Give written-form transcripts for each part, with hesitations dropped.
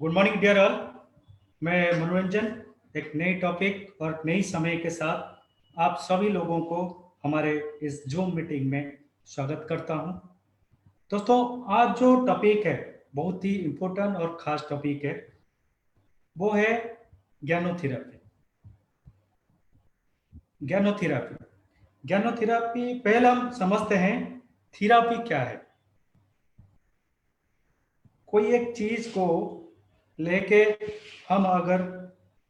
Good morning dear all. मैं मनोरंजन एक नए टॉपिक और नई समय के साथ आप सभी लोगों को हमारे इस जूम मीटिंग में स्वागत करता हूं। दोस्तों, आज जो टॉपिक है बहुत ही इम्पोर्टेंट और ख़ास टॉपिक है, वो है ज्ञानोथेरेपी। ज्ञानोथेरेपी ज्ञानोथेरेपी पहले हम समझते हैं थेरेपी क्या है। कोई एक चीज़ को लेके हम अगर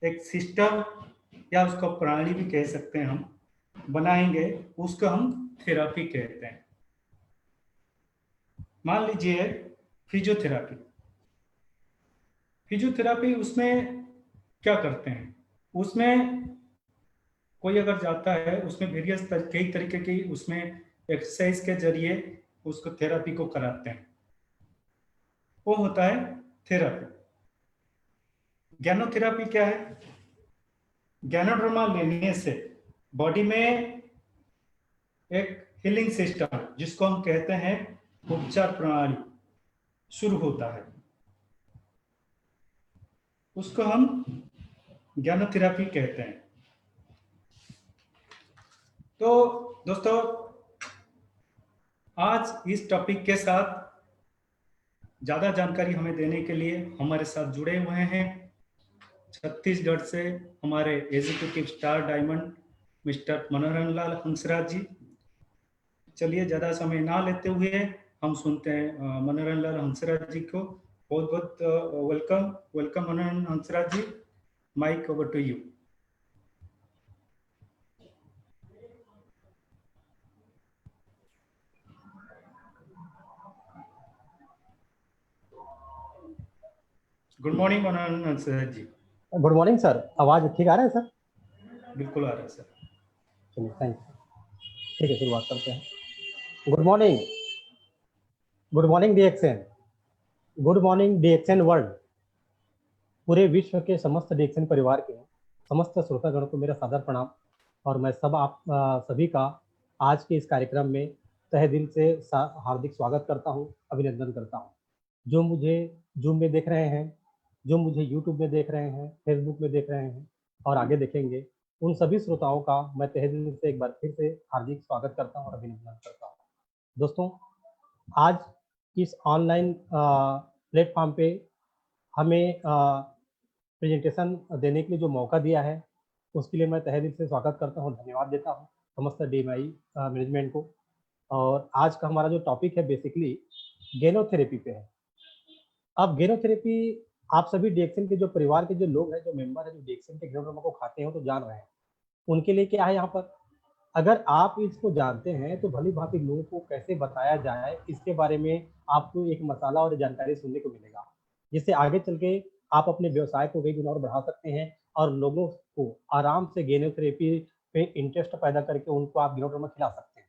एक सिस्टम या उसको प्रणाली भी कह सकते हैं, हम बनाएंगे, उसको हम थेरेपी कहते हैं। मान लीजिए फिजियोथेरेपी। फिजियोथेरेपी उसमें क्या करते हैं, उसमें कोई अगर जाता है, उसमें वेरियस कई तरीके की उसमें एक्सरसाइज के जरिए उसको थेरेपी को कराते हैं, वो होता है थेरेपी। ज्ञानोथेरेपी क्या है? ज्ञानोड्रामा लेने से बॉडी में एक हीलिंग सिस्टम, जिसको हम कहते हैं उपचार प्रणाली, शुरू होता है। उसको हम ज्ञानोथेरेपी कहते हैं। तो दोस्तों, आज इस टॉपिक के साथ ज़्यादा जानकारी हमें देने के लिए हमारे साथ जुड़े हुए हैं छत्तीसगढ़ से हमारे executive star diamond mister Manoharan Lal Hansraj ji. चलिए ज़्यादा समय ना लेते हुए हम सुनते हैं मनोहरन लाल हंसराज जी को। बहुत बहुत welcome Manoharan Hansraj ji. Mike over to you. Good morning Manoharan Hansraj ji. Good morning sir. आवाज़ ठीक आ रहा है सर? बिल्कुल आ रहा है सर। चलिए, थैंक यू। ठीक है, शुरुआत करते हैं। Good morning, good morning DXN, good morning DXN world. पूरे विश्व के समस्त डीएक्सएन परिवार के समस्त श्रोतागण को मेरा सादर प्रणाम। और मैं आप सभी का आज के इस कार्यक्रम में तहे दिल से हार्दिक स्वागत करता हूं, अभिनंदन करता हूं। जो मुझे जूम में देख रहे हैं, जो मुझे यूट्यूब में देख रहे हैं, फेसबुक में देख रहे हैं और आगे देखेंगे, उन सभी श्रोताओं का मैं तहे दिल से एक बार फिर से हार्दिक स्वागत करता हूं और अभिनंदन करता हूं। दोस्तों, आज इस ऑनलाइन प्लेटफॉर्म पे हमें प्रेजेंटेशन देने के लिए जो मौका दिया है, उसके लिए मैं तहे दिल से स्वागत करता हूं, धन्यवाद देता हूं समस्त DMI मैनेजमेंट को। और आज का हमारा जो टॉपिक है बेसिकली गेनोथेरेपी पे है। अब गेनोथेरेपी आप सभी डीएक्सएन के जो परिवार के जो लोग हैं, जो मेंबर हैं, जो डीएक्सएन के गेनोड्रामा को खाते हैं, तो जान रहे हैं उनके लिए क्या है यहाँ पर। अगर आप इसको जानते हैं तो भली भांति लोगों को कैसे बताया जाए, इसके बारे में आपको एक मसाला और जानकारी सुनने को मिलेगा, जिससे आगे चल के आप अपने व्यवसाय को कई गुना और बढ़ा सकते हैं और लोगों को आराम से गेनोथेरेपी पे इंटरेस्ट पैदा करके उनको आप गेनोड्रामा खिला सकते हैं।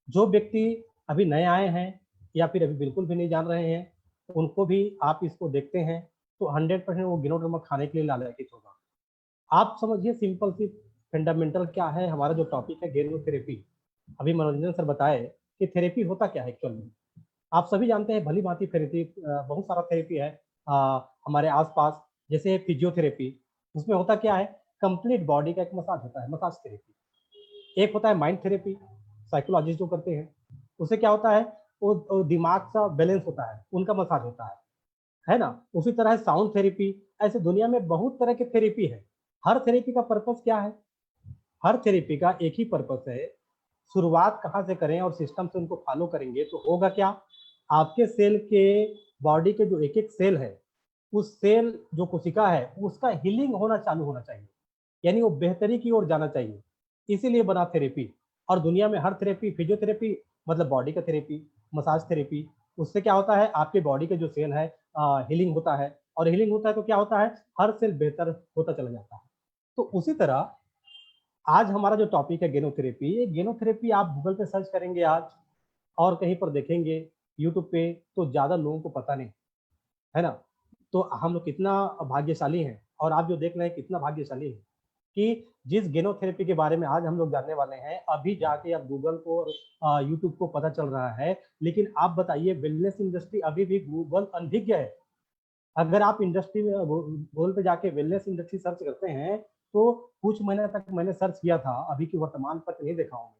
जो व्यक्ति अभी नए आए हैं या फिर अभी बिल्कुल भी नहीं जान रहे हैं, उनको भी आप इसको देखते हैं तो 100% वो गेनोड्रामा खाने के लिए लालायित होगा। आप समझिए सिंपल सी फंडामेंटल क्या है हमारा जो टॉपिक है गेनोथेरेपी। अभी मनोरंजन सर बताए कि थेरेपी होता क्या है एक्चुअल में। आप सभी जानते हैं भली भांति थेरेपी, बहुत सारा थेरेपी है हमारे आसपास। जैसे फिजियोथेरेपी, उसमें होता क्या है, कंप्लीट बॉडी का एक मसाज होता है, मसाज थेरेपी। एक होता है माइंड थेरेपी, साइकोलॉजिस्ट जो करते हैं। उससे क्या होता है, वो दिमाग का बैलेंस होता है, उनका मसाज होता है ना। उसी तरह साउंड थेरेपी, ऐसे दुनिया में बहुत तरह के थेरेपी है। हर थेरेपी का पर्पस क्या है? हर थेरेपी का एक ही पर्पस है, शुरुआत कहाँ से करें और सिस्टम से उनको फॉलो करेंगे तो होगा क्या, आपके सेल के बॉडी के जो एक एक सेल है, उस सेल जो कोशिका है उसका हीलिंग होना चालू होना चाहिए, यानी वो बेहतरी की ओर जाना चाहिए। इसीलिए बना थेरेपी। और दुनिया में हर थेरेपी, फिजियोथेरेपी मतलब बॉडी का थेरेपी, मसाज थेरेपी, उससे क्या होता है आपके बॉडी के जो सेल है हीलिंग होता है, और हीलिंग होता है तो क्या होता है, हर सेल बेहतर होता चला जाता है। तो उसी तरह आज हमारा जो टॉपिक है गेनोथेरेपी, ये गेनोथेरेपी आप गूगल पे सर्च करेंगे आज और कहीं पर देखेंगे यूट्यूब पे, तो ज्यादा लोगों को पता नहीं है ना। तो हम लोग कितना भाग्यशाली हैं, और आप जो देख रहे हैं कितना भाग्यशाली है कि जिस गेनोथेरेपी के बारे में आज हम लोग जानने वाले हैं, अभी जाके अब गूगल को और यूट्यूब को पता चल रहा है। लेकिन आप बताइए, वेलनेस इंडस्ट्री अभी भी गूगल अनभिज्ञ है। अगर आप इंडस्ट्री में गूगल पे जाके वेलनेस इंडस्ट्री सर्च करते हैं, तो कुछ महीने तक मैंने सर्च किया था, अभी की वर्तमान तक नहीं देखा हूँ,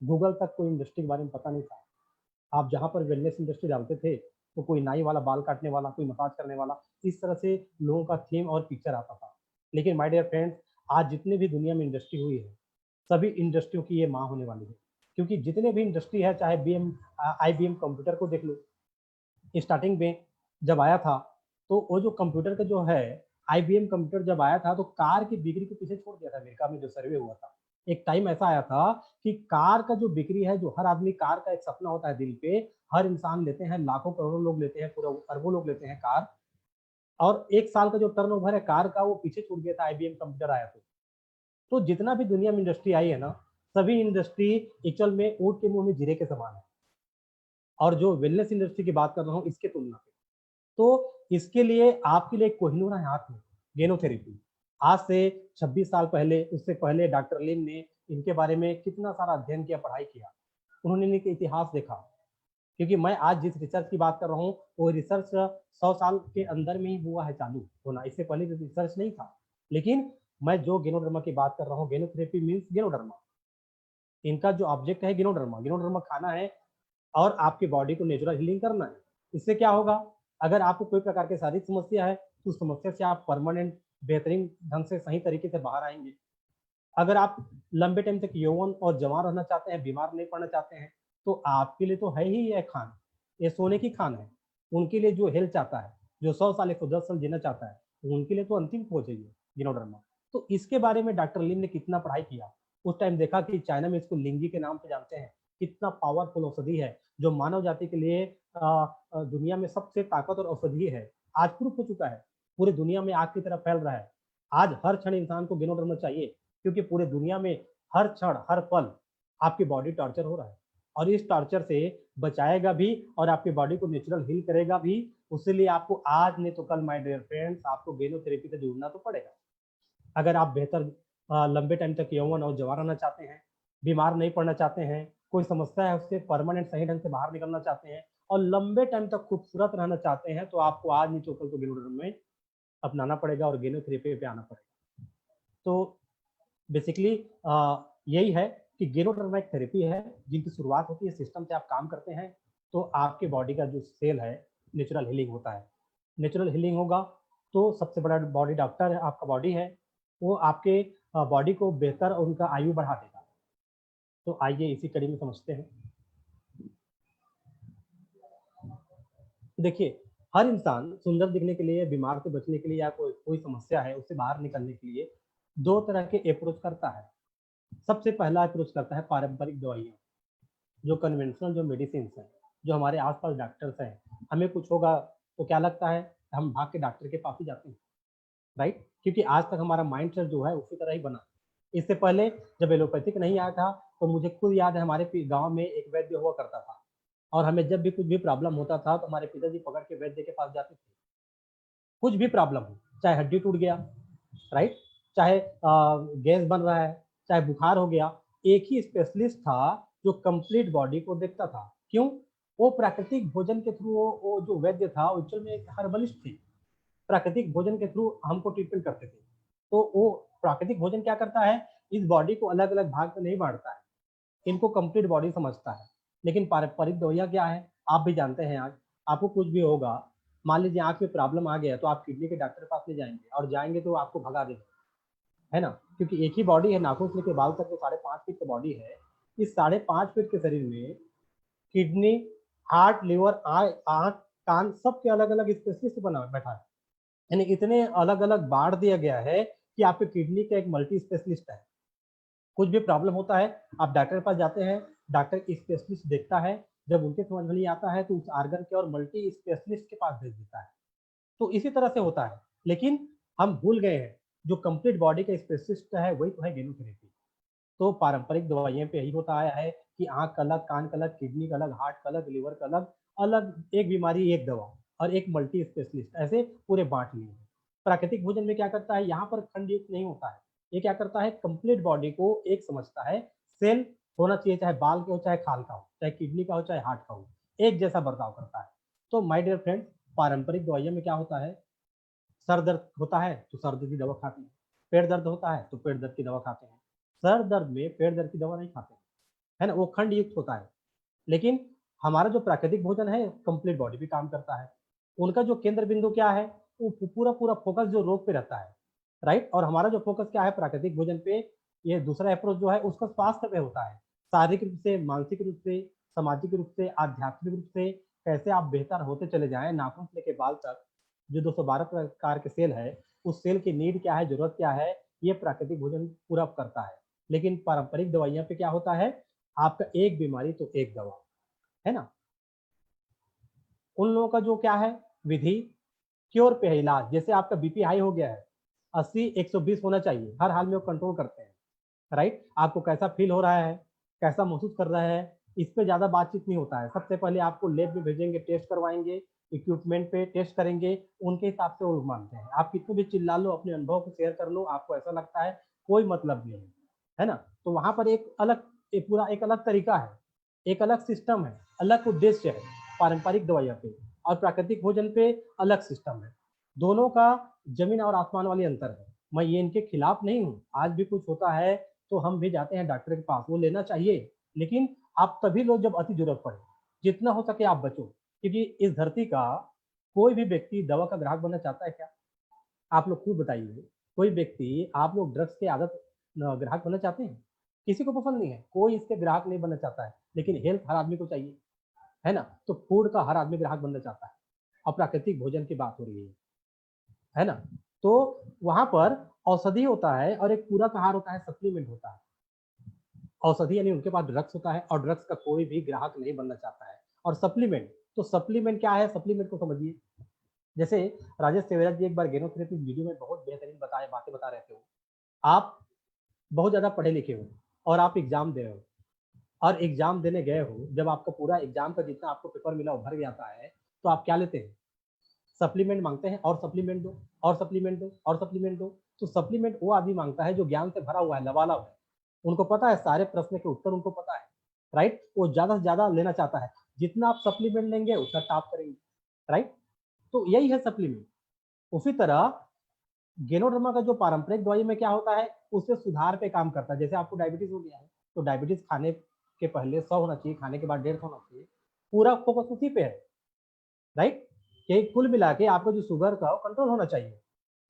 गूगल तक कोई इंडस्ट्री के बारे में पता नहीं था। आप जहाँ पर वेलनेस इंडस्ट्री डालते थे तो कोई नाई वाला, बाल काटने वाला, कोई मसाज करने वाला, इस तरह से लोगों का थीम और पिक्चर आता था। लेकिन माय डियर फ्रेंड्स, आज जितने भी दुनिया में इंडस्ट्री हुई है, सभी इंडस्ट्रियों की ये माँ होने वाली है। क्योंकि जितने भी इंडस्ट्री है, चाहे IBM कंप्यूटर को देख लो, स्टार्टिंग में जब आया था, तो वो जो कंप्यूटर का जो है, IBM कंप्यूटर जब आया था तो कार की बिक्री को पीछे छोड़ दिया था। अमेरिका में जो सर्वे हुआ था, एक टाइम ऐसा आया था कि कार का जो बिक्री है, जो हर आदमी कार का एक सपना होता है दिल पे, हर इंसान लेते हैं, लाखों करोड़ों लोग लेते हैं, पूरा अरबों लोग लेते हैं कार, और एक साल का जो टर्नओवर है कार का, वो पीछे छूट गया था IBM कंप्यूटर आया तो जितना भी दुनिया में इंडस्ट्री आई है ना, सभी इंडस्ट्री एक्चुअल में ऊँट के मुंह में जीरे के समान है। और जो वेलनेस इंडस्ट्री की बात कर रहा हूँ इसके तुलना में, तो इसके लिए आपके लिए कोहिनूर है हाथ में, गेनोथेरेपी। आज से 26 साल पहले, उससे पहले डॉक्टर लिन ने इनके बारे में कितना सारा अध्ययन किया, पढ़ाई किया, उन्होंने इनके इतिहास देखा। क्योंकि मैं आज जिस रिसर्च की बात कर रहा हूँ, वो रिसर्च 100 साल के अंदर में ही हुआ है चालू होना, इससे पहले रिसर्च नहीं था। लेकिन मैं जो गेनोडर्मा की बात कर रहा हूँ, गेनोथेरेपी मीन्स गेनोडर्मा, इनका जो ऑब्जेक्ट है गेनोडर्मा, गेनोडर्मा खाना है और आपकी बॉडी को नेचुरल हीलिंग करना है। इससे क्या होगा, अगर आपको कोई प्रकार की शारीरिक समस्या है तो उस समस्या से आप परमानेंट बेहतरीन ढंग से सही तरीके से बाहर आएंगे। अगर आप लंबे टाइम तक यौवन और जवान रहना चाहते हैं, बीमार नहीं पड़ना चाहते हैं, तो आपके लिए तो है ही ये खान, ये सोने की खान है। उनके लिए जो हेल्थ चाहता है, जो 100 साल 110 साल जीना चाहता है, उनके लिए तो अंतिम खोज है ये गिनोडर्मा। तो इसके बारे में डॉक्टर लिन ने कितना पढ़ाई किया, उस टाइम देखा कि चाइना में इसको लिंगी के नाम से जानते हैं। कितना पावरफुल औषधि है, जो मानव जाति के लिए दुनिया में सबसे ताकतवर औषधि है। आज प्रूफ हो चुका है, पूरी दुनिया में आग की तरह फैल रहा है। आज हर क्षण इंसान को गिनोडर्मा चाहिए, क्योंकि पूरे दुनिया में हर क्षण हर पल आपकी बॉडी टॉर्चर हो रहा है, और इस टॉर्चर से बचाएगा भी और आपकी बॉडी को नेचुरल हील करेगा भी। उसके आपको आज नहीं तो कल माय डियर फ्रेंड्स, आपको गेनोथेरेपी से जुड़ना तो पड़ेगा। अगर आप बेहतर लंबे टाइम तक यौवन और जवान रहना चाहते हैं, बीमार नहीं पड़ना चाहते हैं, कोई समस्या है उससे परमानेंट सही ढंग से बाहर निकलना चाहते हैं, और लंबे टाइम तक खूबसूरत रहना चाहते हैं, तो आपको आज नहीं तो कल तो गेनोडर्मा में अपनाना पड़ेगा और गेनोथेरेपी पे आना पड़ेगा। तो बेसिकली यही है कि गेनोडर्मा एक थेरेपी है जिनकी शुरुआत होती है सिस्टम से, आप काम करते हैं तो आपके बॉडी का जो सेल है नेचुरल हीलिंग होता है। नेचुरल हीलिंग होगा तो सबसे बड़ा बॉडी डॉक्टर है, आपका बॉडी है, वो आपके बॉडी को बेहतर और उनका आयु बढ़ा देगा। तो आइए इसी कड़ी में समझते हैं। देखिए, हर इंसान सुंदर दिखने के लिए, बीमार से बचने के लिए, या कोई समस्या है उससे बाहर निकलने के लिए दो तरह के अप्रोच करता है। सबसे पहला अप्रोच करता है पारंपरिक दवाइयाँ, जो कन्वेंशनल जो मेडिसिन है, जो हमारे आसपास डॉक्टर्स हैं, हमें कुछ होगा तो क्या लगता है, हम भाग के डॉक्टर के पास ही जाते हैं, राइट? क्योंकि आज तक हमारा माइंड सेट जो है उसी तरह ही बना। इससे पहले जब एलोपैथिक नहीं आया था, तो मुझे खुद याद है हमारे गांव में एक वैद्य हुआ करता था, और हमें जब भी कुछ भी प्रॉब्लम होता था तो हमारे पिताजी पकड़ के वैद्य के पास जाते थे। कुछ भी प्रॉब्लम हो, चाहे हड्डी टूट गया, राइट, चाहे गैस बन रहा है, चाहे बुखार हो गया, एक ही स्पेशलिस्ट था जो कंप्लीट बॉडी को देखता था। क्यों? वो प्राकृतिक भोजन के थ्रू, वो जो वैद्य था वो एक्चुअल में एक हर्बलिस्ट थी, प्राकृतिक भोजन के थ्रू हमको ट्रीटमेंट करते थे। तो वो प्राकृतिक भोजन क्या करता है, इस बॉडी को अलग अलग भाग में नहीं बांटता है, इनको कंप्लीट बॉडी समझता है। लेकिन पारंपरिक दवाइयाँ क्या है, आप भी जानते हैं आज आपको कुछ भी होगा, मान लीजिए आँख में प्रॉब्लम आ गया तो आप किडनी के डॉक्टर के पास ले जाएँगे और जाएँगे तो आपको भगा देंगे, है ना? क्योंकि एक ही बॉडी है, नाखून से लेके बाल तक जो 5.5 फीट की बॉडी है, इस 5.5 फीट के शरीर में किडनी, हार्ट, लिवर, आँख, कान सबके अलग-अलग स्पेशलिस्ट बना बैठा है। यानी इतने अलग-अलग बाँट दिया गया है कि आपके किडनी का एक मल्टी स्पेशलिस्ट है। कुछ भी प्रॉब्लम होता है, आप डॉक्टर के पास जाते हैं, डॉक्टर स्पेशलिस्ट देखता है, जब उनके समझ में नहीं आता है तो उस ऑर्गन के और मल्टी स्पेशलिस्ट के पास भेज देता है। तो इसी तरह से होता है, लेकिन हम भूल गए हैं, जो कंप्लीट बॉडी का स्पेशलिस्ट है वही तो है गेनोथेरेपी। तो पारंपरिक दवाइयों पे यही होता आया है कि आँख का अलग, कान का अलग, किडनी का अलग, हार्ट का अलग, लिवर का अलग, अलग एक बीमारी एक दवा और एक मल्टी स्पेशलिस्ट ऐसे पूरे बाँट लिए हैं। प्राकृतिक भोजन में क्या करता है, यहाँ पर खंड-युक्त नहीं होता है। ये क्या करता है, कंप्लीट बॉडी को एक समझता है, सेल होना चाहिए चाहे बाल का हो, चाहे खाल का हो, चाहे किडनी का हो, चाहे हार्ट का हो, एक जैसा बर्ताव करता है। तो माय डियर फ्रेंड्स, पारंपरिक दवाइयों में क्या होता है, सर दर्द होता है तो सर दर्द की दवा खाते हैं, पेट दर्द होता है तो पेट दर्द की दवा खाते हैं। सर दर्द में पेट दर्द की दवा नहीं खाते हैं, है ना? वो खंड युक्त होता है। लेकिन हमारा जो प्राकृतिक भोजन है कंप्लीट बॉडी पे काम करता है। उनका जो केंद्र बिंदु क्या है, वो पूरा फोकस जो रोग पे रहता है, राइट? और हमारा जो फोकस क्या है प्राकृतिक भोजन पे, ये दूसरा अप्रोच जो है उसका स्वास्थ्य पे होता है। शारीरिक रूप से, मानसिक रूप से, सामाजिक रूप से, आध्यात्मिक रूप से कैसे आप बेहतर होते चले जाएँ, नाखून से लेके बाल तक जो 212 प्रकार के सेल है, उस सेल की नीड क्या है, ज़रूरत क्या है, ये प्राकृतिक भोजन पूरा करता है। लेकिन पारंपरिक दवाइयाँ पे क्या होता है, आपका एक बीमारी तो एक दवा, है ना? उन लोगों का जो क्या है विधि, क्योर पे है इलाज। जैसे आपका बीपी हाई हो गया है, 80 120 होना चाहिए, हर हाल में वो कंट्रोल करते हैं, राइट? आपको कैसा फील हो रहा है, कैसा महसूस कर रहा है, इस पे ज़्यादा बातचीत नहीं होता है। सबसे पहले आपको लैब में भेजेंगे, टेस्ट करवाएँगे, इक्विपमेंट पे टेस्ट करेंगे, उनके हिसाब से वो मानते हैं। आप कितने भी चिल्ला लो, अपने अनुभव को शेयर कर लो, आपको ऐसा लगता है कोई मतलब नहीं है ना? तो वहाँ पर एक अलग पूरा एक अलग तरीका है, एक अलग सिस्टम है, अलग उद्देश्य है, पारंपरिक दवाइयाँ पे और प्राकृतिक भोजन पे अलग सिस्टम है। दोनों का ज़मीन और आसमान वाली अंतर है। मैं ये इनके खिलाफ नहीं हूँ, आज भी कुछ होता है तो हम भी जाते हैं डॉक्टर के पास, वो लेना चाहिए, लेकिन आप तभी लो जब अति ज़रूरत पड़े। जितना हो सके आप बचो, क्योंकि इस धरती का कोई भी व्यक्ति दवा का ग्राहक बनना चाहता है क्या? आप लोग खुद बताइए, कोई व्यक्ति आप लोग ड्रग्स के आदत ग्राहक बनना चाहते हैं? किसी को पसंद नहीं है, कोई इसके ग्राहक नहीं बनना चाहता है, लेकिन हेल्थ हर आदमी को चाहिए, है ना? तो फूड का हर आदमी ग्राहक बनना चाहता है और प्राकृतिक भोजन की बात हो रही है ना? तो वहाँ पर औषधि होता है और एक पूरक आहार होता है, सप्लीमेंट होता है। औषधि यानी उनके पास ड्रग्स होता है और ड्रग्स का कोई भी ग्राहक नहीं बनना चाहता है। और सप्लीमेंट, तो सप्लीमेंट क्या है? सप्लीमेंट को समझिए। जैसे राजेश सेवराज जी एक बार गेनोथेरेपी वीडियो में बहुत बेहतरीन बातें बता रहे थे वो। आप बहुत ज़्यादा पढ़े लिखे हो और आप एग्ज़ाम दे रहे हो और एग्ज़ाम देने गए हो, जब आपका पूरा एग्ज़ाम का जितना आपको पेपर मिला वो भर जाता है, तो आप क्या लेते हैं? सप्लीमेंट माँगते हैं और सप्लीमेंट दो और सप्लीमेंट दो और सप्लीमेंट दो। तो सप्लीमेंट वो आदमी माँगता है जो ज्ञान से भरा हुआ है, लबालब है। उनको पता है सारे प्रश्न के उत्तर उनको पता है, राइट? वो ज़्यादा से ज़्यादा लेना चाहता है। जितना आप सप्लीमेंट लेंगे उतना टॉप करेंगे, राइट? तो यही है सप्लीमेंट। उसी तरह गेनोडर्मा का जो पारंपरिक दवाई में क्या होता है, उससे सुधार पे काम करता है। जैसे आपको डायबिटीज़ हो गया है, तो डायबिटीज़ खाने के पहले 100 होना चाहिए, खाने के बाद 150 होना चाहिए। पूरा फ़ोकस उसी पे है, राइट? कि कुल मिला के आपका जो शुगर का वो कंट्रोल होना चाहिए।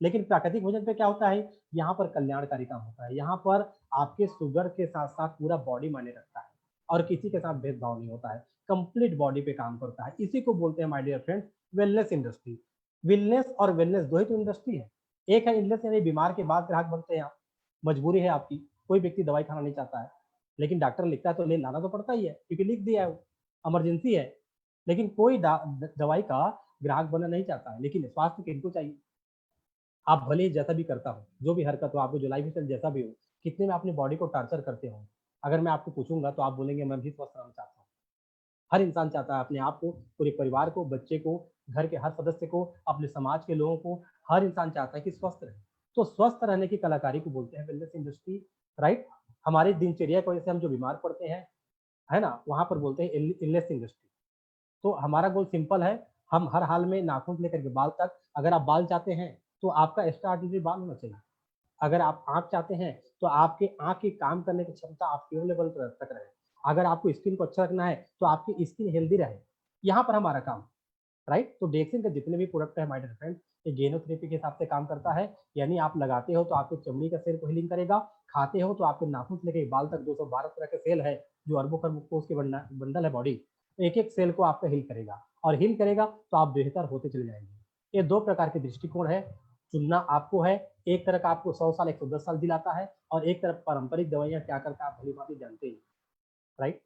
लेकिन प्राकृतिक भोजन पे क्या होता है, यहाँ पर कल्याणकारी काम होता है। यहाँ पर आपके शुगर के साथ-साथ पूरा बॉडी मायने रखता है और किसी के साथ भेदभाव नहीं होता है। कंप्लीट बॉडी पे काम करता है। इसी को बोलते हैं my dear friends wellness industry. Wellness और वेलनेस 2 ही तो इंडस्ट्री है। एक है इलनेस यानी बीमार के बाद ग्राहक बनते हैं आप, मजबूरी है आपकी। कोई व्यक्ति दवाई खाना नहीं चाहता है, लेकिन डॉक्टर लिखता है तो ले लाना तो पड़ता ही है क्योंकि लिख दिया है वो, इमरजेंसी है। लेकिन कोई दवाई का ग्राहक बनना नहीं चाहता है, लेकिन स्वास्थ्य किनको चाहिए? आप भले ही जैसा भी करता हो, जो भी हरकत हो, आपको जो लाइफ़स्टाइल जैसा भी हो, कितने में अपनी बॉडी को टॉर्चर करते हो। अगर मैं आपको पूछूँगा तो आप बोलेंगे मैं भी स्वस्थ रहना चाहता हूँ। हर इंसान चाहता है अपने आप को, पूरे परिवार को, बच्चे को, घर के हर सदस्य को, अपने समाज के लोगों को, हर इंसान चाहता है कि स्वस्थ रहे। तो स्वस्थ रहने की कलाकारी को बोलते हैं वेलनेस इंडस्ट्री, राइट? हमारी दिनचर्या की वजह से हम जो बीमार पड़ते हैं, है ना? वहाँ पर बोलते हैं इलनेस इंडस्ट्री। तो हमारा गोल सिंपल है, हम हर हाल में नाखून से लेकर के बाल तक, अगर आप बाल चाहते हैं, तो आपका एक्स्ट्रा ऑर्डिनरी बाल होना चाहिए। अगर आप आँख चाहते हैं, तो आपके आँख की काम करने की क्षमता आप ट्यूब लेवल पर तक रहे। अगर आपको स्किन को अच्छा रखना है, तो आपकी स्किन हेल्दी रहे। यहाँ पर हमारा काम, राइट। तो डीएक्सएन के जितने भी प्रोडक्ट है माय डियर फ्रेंड, ये गेनोथेरेपी के हिसाब से काम करता है, यानी आप लगाते हो तो आपके चमड़ी का सेल को हीलिंग करेगा, खाते हो तो आपके नाखून से लेकर बाल तक 212 तरह के सेल है, जो अरबों खरबों कोष के बंडल है बॉडी, एक एक सेल को आपका हील करेगा, और हील करेगा तो आप बेहतर होते चले जाएंगे। ये दो प्रकार के दृष्टिकोण है, चुनना आपको है। एक तरह का आपको 100 साल 110 साल दिलाता है, और एक तरफ पारंपरिक दवाइयां क्या करता है आप भली भांति जानते हैं, राइट।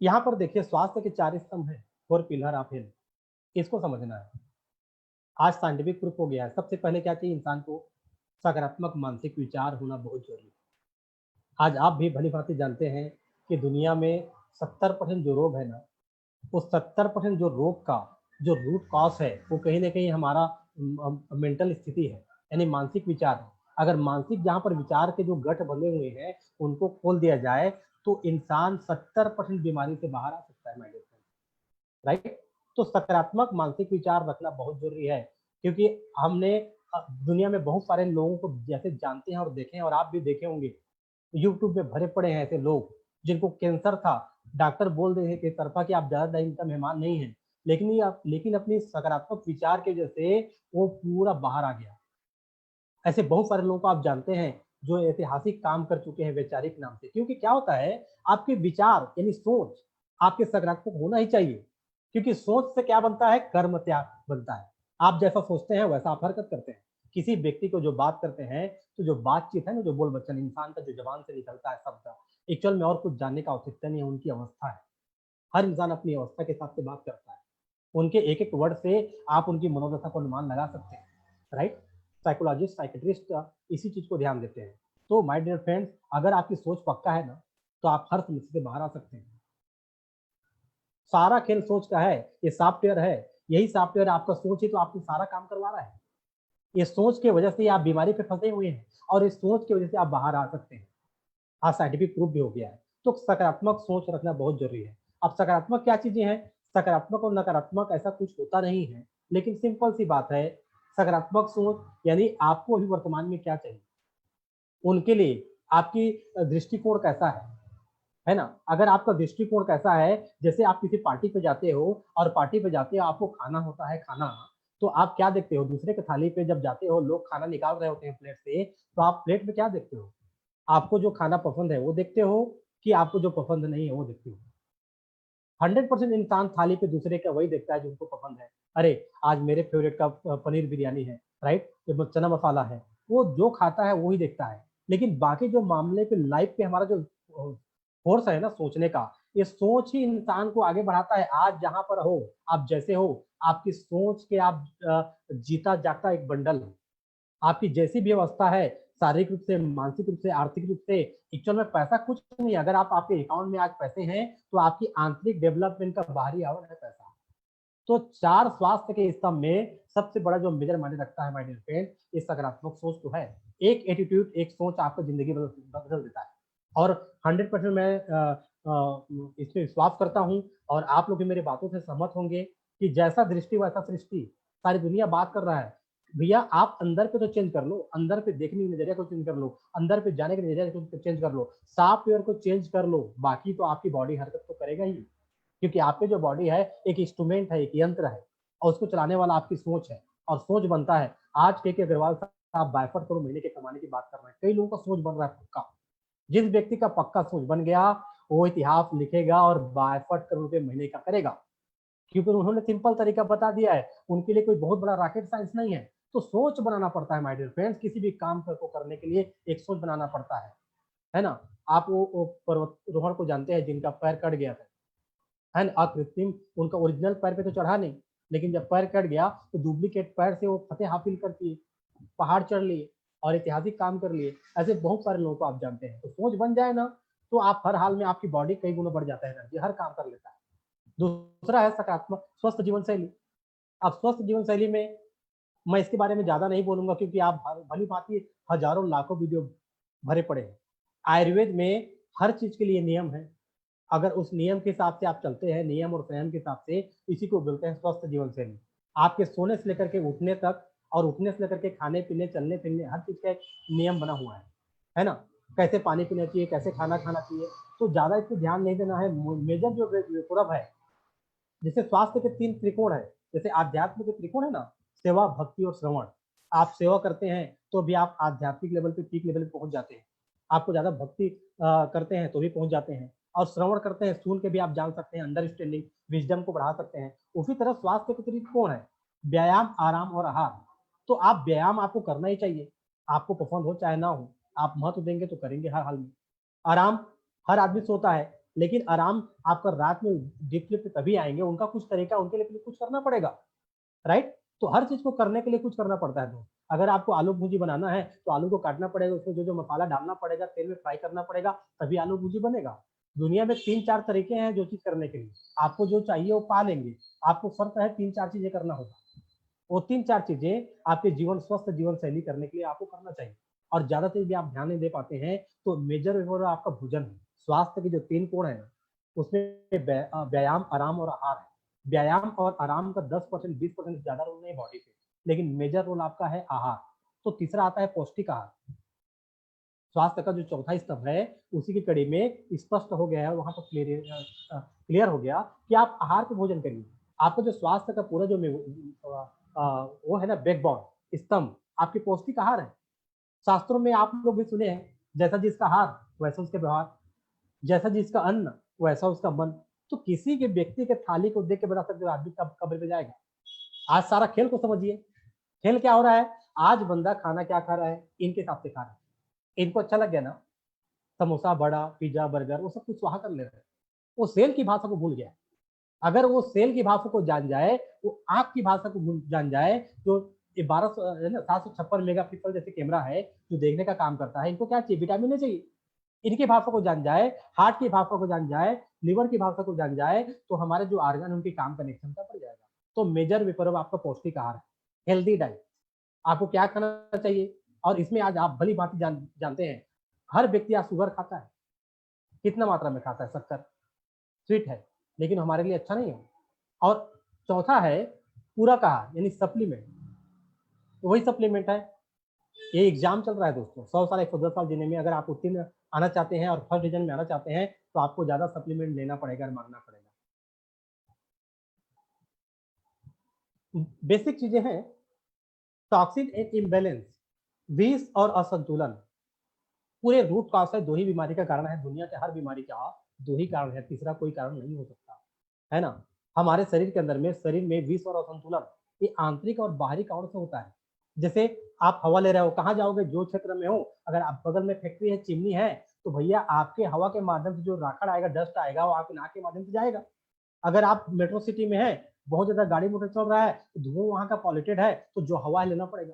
यहाँ पर देखिए स्वास्थ्य के 4 स्तंभ है, 4 पिलर ऑफ हेल्थ, इसको समझना है। आज साइंटिफिक प्रूफ हो गया है। सबसे पहले क्या चाहिए इंसान को, सकारात्मक मानसिक विचार होना बहुत जरूरी है। आज आप भी भली भांति जानते हैं कि दुनिया में 70% जो रोग है ना, उस 70% जो रोग का जो रूट कॉज है वो कहीं ना कहीं हमारा मेंटल स्थिति है, यानी मानसिक विचार है। अगर मानसिक जहाँ पर विचार के जो गठ बंधे हुए हैं उनको खोल दिया जाए तो इंसान 70% बीमारी से बाहर आ सकता है, राइट। तो सकारात्मक मानसिक विचार रखना बहुत जरूरी है, क्योंकि हमने दुनिया में बहुत सारे लोगों को जैसे जानते हैं और देखे हैं, और आप भी देखे होंगे, यूट्यूब में भरे पड़े हैं ऐसे लोग जिनको कैंसर था, डॉक्टर बोल रहे थे तरफा कि आप ज्यादा दिन का मेहमान नहीं है, लेकिन अपनी सकारात्मक विचार के वजह से वो पूरा बाहर आ गया। ऐसे बहुत सारे लोगों को आप जानते हैं जो ऐतिहासिक काम कर चुके हैं वैचारिक नाम से, क्योंकि क्या होता है आपके विचार यानी सोच आपके सकारात्मक होना ही चाहिए, क्योंकि सोच से क्या बनता है, कर्म त्याग बनता है। आप जैसा सोचते हैं वैसा आप हरकत करते हैं। किसी व्यक्ति को जो बात करते हैं, तो जो बातचीत है ना, जो बोल बच्चन इंसान का जो जबान से निकलता है शब्द, एक्चुअल में और कुछ जानने का आवश्यकता नहीं है, उनकी अवस्था है। हर इंसान अपनी अवस्था के हिसाब से बात करता है, उनके एक एक वर्ड से आप उनकी मनोदशा को अनुमान लगा सकते हैं, राइट। साइकोलॉजिस्ट साइकेट्रिस्ट इसी चीज को ध्यान देते हैं। तो माय डियर फ्रेंड्स, अगर आपकी सोच पक्का है ना, तो आप हर समस्या से बाहर आ सकते हैं। सारा खेल सोच का है, ये सॉफ्टवेयर है, यही सॉफ्टवेयर आपका सोच ही तो आपको सारा काम करवा रहा है। ये सोच की वजह से आप बीमारी पे फंसे हुए हैं, और इस सोच की वजह से आप बाहर आ सकते हैं। आज साइंटिफिक प्रूफ भी हो गया है। तो सकारात्मक सोच रखना बहुत जरूरी है। अब सकारात्मक क्या चीजें हैं, सकारात्मक और नकारात्मक ऐसा कुछ होता नहीं है, लेकिन सिंपल सी बात है, सकारात्मक सोच यानी आपको अभी वर्तमान में क्या चाहिए, उनके लिए आपकी दृष्टिकोण कैसा है ना। अगर आपका दृष्टिकोण कैसा है, जैसे आप किसी पार्टी पे जाते हो, और पार्टी पे जाते हो आपको खाना होता है खाना, तो आप क्या देखते हो, दूसरे के थाली पे जब जाते हो लोग खाना निकाल रहे होते हैं प्लेट से, तो आप प्लेट में क्या देखते हो, आपको जो खाना पसंद है वो देखते हो, कि आपको जो पसंद नहीं है वो देखते हो। 100% इंसान थाली पे दूसरे का वही देखता है जो उनको पसंद है। अरे आज मेरे फेवरेट का पनीर बिरयानी है, राइट, ये चना मसाला है, वो जो खाता है वो ही देखता है। लेकिन बाकी जो मामले पे लाइफ पे हमारा जो फोर्स है ना सोचने का, ये सोच ही इंसान को आगे बढ़ाता है। आज जहां पर हो, आप जैसे हो, आपकी सोच के आप जीता जागता एक बंडल है। आपकी जैसी भी अवस्था है, शारीरिक रूप से, मानसिक रूप से, आर्थिक रूप से, एक्चुअल में पैसा कुछ नहीं। अगर आप आपके अकाउंट में आज पैसे हैं, तो आपकी आंतरिक डेवलपमेंट का बाहरी आवरण है पैसा। तो 4 स्वास्थ्य के स्तंभ में सबसे बड़ा जो मेजर मायने रखता है माय डियर फ्रेंड, ये सकारात्मक सोच तो है। एक एटीट्यूड, एक सोच आपको जिंदगी बदल देता है। और 100% मैं इसमें विश्वास करता हूँ, और आप लोग भी मेरी बातों से सहमत होंगे कि जैसा दृष्टि वैसा सृष्टि। सारी दुनिया बात कर रहा है, भैया आप अंदर पे तो चेंज कर लो, अंदर पे देखने की नजरिया को चेंज कर लो, अंदर पे जाने के नजरिया को चेंज कर लो, सॉफ्टवेयर को चेंज कर लो, बाकी तो आपकी बॉडी हरकत तो करेगा ही। क्योंकि आपकी जो बॉडी है एक इंस्ट्रूमेंट है, एक यंत्र है, और उसको चलाने वाला आपकी सोच है, और सोच बनता है। आज के अग्रवाल साहब 42 करोड़ महीने के कमाने की बात कर रहे हैं, कई लोगों का सोच बन रहा है पक्का। जिस व्यक्ति का पक्का सोच बन गया वो इतिहास लिखेगा और 42 करोड़ रुपए महीने का करेगा, क्योंकि उन्होंने सिंपल तरीका बता दिया है। उनके लिए कोई बहुत बड़ा रॉकेट साइंस नहीं है। तो सोच बनाना पड़ता है माय डियर फ्रेंड्स, किसी भी काम को करने के लिए एक सोच बनाना पड़ता है ना। आप वो पर्वतारोहण को जानते हैं जिनका पैर कट गया था, है ना, अकृत्रिम, उनका ओरिजिनल पैर पे तो चढ़ा नहीं, लेकिन जब पैर कट गया तो डुप्लीकेट पैर से वो फतेह हासिल करके पहाड़ चढ़ लिए और ऐतिहासिक काम कर लिए। ऐसे बहुत सारे लोगों को आप जानते हैं। तो सोच बन जाए ना, तो आप हर हाल में, आपकी बॉडी कई गुना बढ़ जाता है, एनर्जी हर काम कर लेता है। दूसरा है सकारात्मक स्वस्थ जीवन शैली। अब स्वस्थ जीवन शैली में मैं इसके बारे में ज्यादा नहीं बोलूंगा, क्योंकि आप भली भांति हजारों लाखों वीडियो भरे पड़े हैं। आयुर्वेद में हर चीज के लिए नियम है। अगर उस नियम के हिसाब से आप चलते हैं, नियम और संयम के हिसाब से, इसी को बोलते हैं स्वस्थ जीवन शैली। आपके सोने से लेकर के उठने तक, और उठने से लेकर के खाने पीने, चलने फिरने, हर चीज का एक नियम बना हुआ है ना। कैसे पानी पीना चाहिए, कैसे खाना खाना चाहिए, तो ज्यादा इस पर ध्यान नहीं देना है। मेजर जो पूरब है, जैसे स्वास्थ्य के 3 त्रिकोण है, जैसे आध्यात्म के त्रिकोण है ना, सेवा, भक्ति और श्रवण। आप सेवा करते हैं तो भी आप आध्यात्मिक लेवल पे, पीक लेवल पे पहुंच जाते हैं। आपको ज्यादा भक्ति करते हैं तो भी पहुंच जाते हैं, और श्रवण करते हैं, सुन के भी आप जान सकते हैं, अंडरस्टैंडिंग, विजडम को बढ़ा सकते हैं। उसी तरह स्वास्थ्य के त्रिकोण है, व्यायाम, आराम और आहार। तो आप व्यायाम आपको करना ही चाहिए, आपको पसंद हो चाहे ना हो, आप महत्व देंगे तो करेंगे हर हाल में। आराम, हर आदमी सोता है, लेकिन आराम आपका रात में डीप स्लीप पे तभी आएंगे, उनका कुछ तरीका, उनके लिए कुछ करना पड़ेगा, राइट। तो हर चीज को करने के लिए कुछ करना पड़ता है। तो अगर आपको आलू भुजी बनाना है तो आलू को काटना पड़ेगा, उसमें जो जो मसाला डालना पड़ेगा, तेल में फ्राई करना पड़ेगा, तभी आलू भुजी बनेगा। दुनिया में 3-4 तरीके हैं जो चीज करने के लिए, आपको जो चाहिए वो पा लेंगे। आपको फर्क है 3-4 चीजें करना होगा, वो 3-4 चीजें आपके जीवन, स्वस्थ जीवन शैली करने के लिए आपको करना चाहिए। और ज्यादातर भी आप ध्यान नहीं दे पाते हैं तो मेजर आपका भोजन है। स्वास्थ्य के जो 3 कोण है ना, उसमें व्यायाम, आराम और आहार है। व्यायाम और आराम का 10%, 20% ज्यादा रोल नहीं बॉडी पे, लेकिन मेजर रोल आपका है आहार। तो तीसरा आता है पौष्टिक आहार। स्वास्थ्य का जो चौथा स्तंभ है, उसी की कड़ी में स्पष्ट हो गया है, वहां पर क्लियर हो गया कि आप आहार पे भोजन करिए। आपका जो स्वास्थ्य का पूरा जो वो है ना, बैकबोन, स्तंभ, आपके पौष्टिक आहार है। शास्त्रों में आप लोग भी सुने हैं, जैसा जिसका आहार वैसा उसके व्यवहार, जैसा जिसका अन्न वैसा उसका मन। तो किसी के व्यक्ति के थाली को देख के बता सकते हो आदमी कब कब्र पे जाएगा। आज सारा खेल को समझिए, खेल क्या हो रहा है, आज बंदा खाना क्या खा रहा है, इनके हिसाब से खा रहा है। इनको अच्छा लग गया ना, समोसा, बड़ा, पिज्जा, बर्गर, वो सब कुछ स्वाहा कर ले रहे हैं। वो सेल की भाषा को भूल गया। अगर वो सेल की भाषा को जान जाए, वो आंख की भाषा को जान जाए, जो 756 मेगापिक्सल जैसे कैमरा है जो देखने का काम करता है, इनको क्या चाहिए, विटामिन चाहिए। इनकी भाषा को जान जाए, हार्ट की भाषा को जान जाए, लिवर की भाषा को जान जाए, तो हमारे जो आर्गन उनकी काम करने की क्षमता बढ़ जाएगा। तो मेजर विपर्व आपका पौष्टिक आहार है, हेल्दी डाइट। आपको क्या खाना चाहिए, और इसमें आज आप भली भांति जानते हैं, हर व्यक्ति आज शुगर खाता है। कितना मात्रा में खाता है, शक्कर, स्वीट है, लेकिन हमारे लिए अच्छा नहीं है। और चौथा है पूरक आहार, यानी सप्लीमेंट। तो वही सप्लीमेंट है, ये एग्जाम चल रहा है दोस्तों, 100 साल 110 साल जीने में अगर आप उत्तीर्ण आना चाहते हैं और फर्स्ट डिवीजन में आना चाहते हैं, तो आपको ज्यादा सप्लीमेंट लेना पड़ेगा और मांगना पड़ेगा। बेसिक चीजें हैं, टॉक्सिन एंड इम्बैलेंस, विष और असंतुलन, पूरे रूट कॉज है। 2 ही बीमारी का कारण है, दुनिया के हर बीमारी का 2 ही कारण है, तीसरा कोई कारण नहीं हो सकता, है ना। हमारे शरीर के अंदर में, शरीर में विष और असंतुलन, ये आंतरिक और बाहरी कारण से होता है। जैसे आप हवा ले रहे हो, कहाँ जाओगे, जो क्षेत्र में हो, अगर आप बगल में फैक्ट्री है, चिमनी है, तो भैया आपके हवा के माध्यम से जो राखड़ आएगा, डस्ट आएगा, वो आपके नाक के माध्यम से जाएगा। अगर आप मेट्रो सिटी में है, बहुत ज्यादा गाड़ी मोटर चल रहा है, तो धुआं वहां का पॉल्यूटेड है, तो जो हवा है लेना पड़ेगा,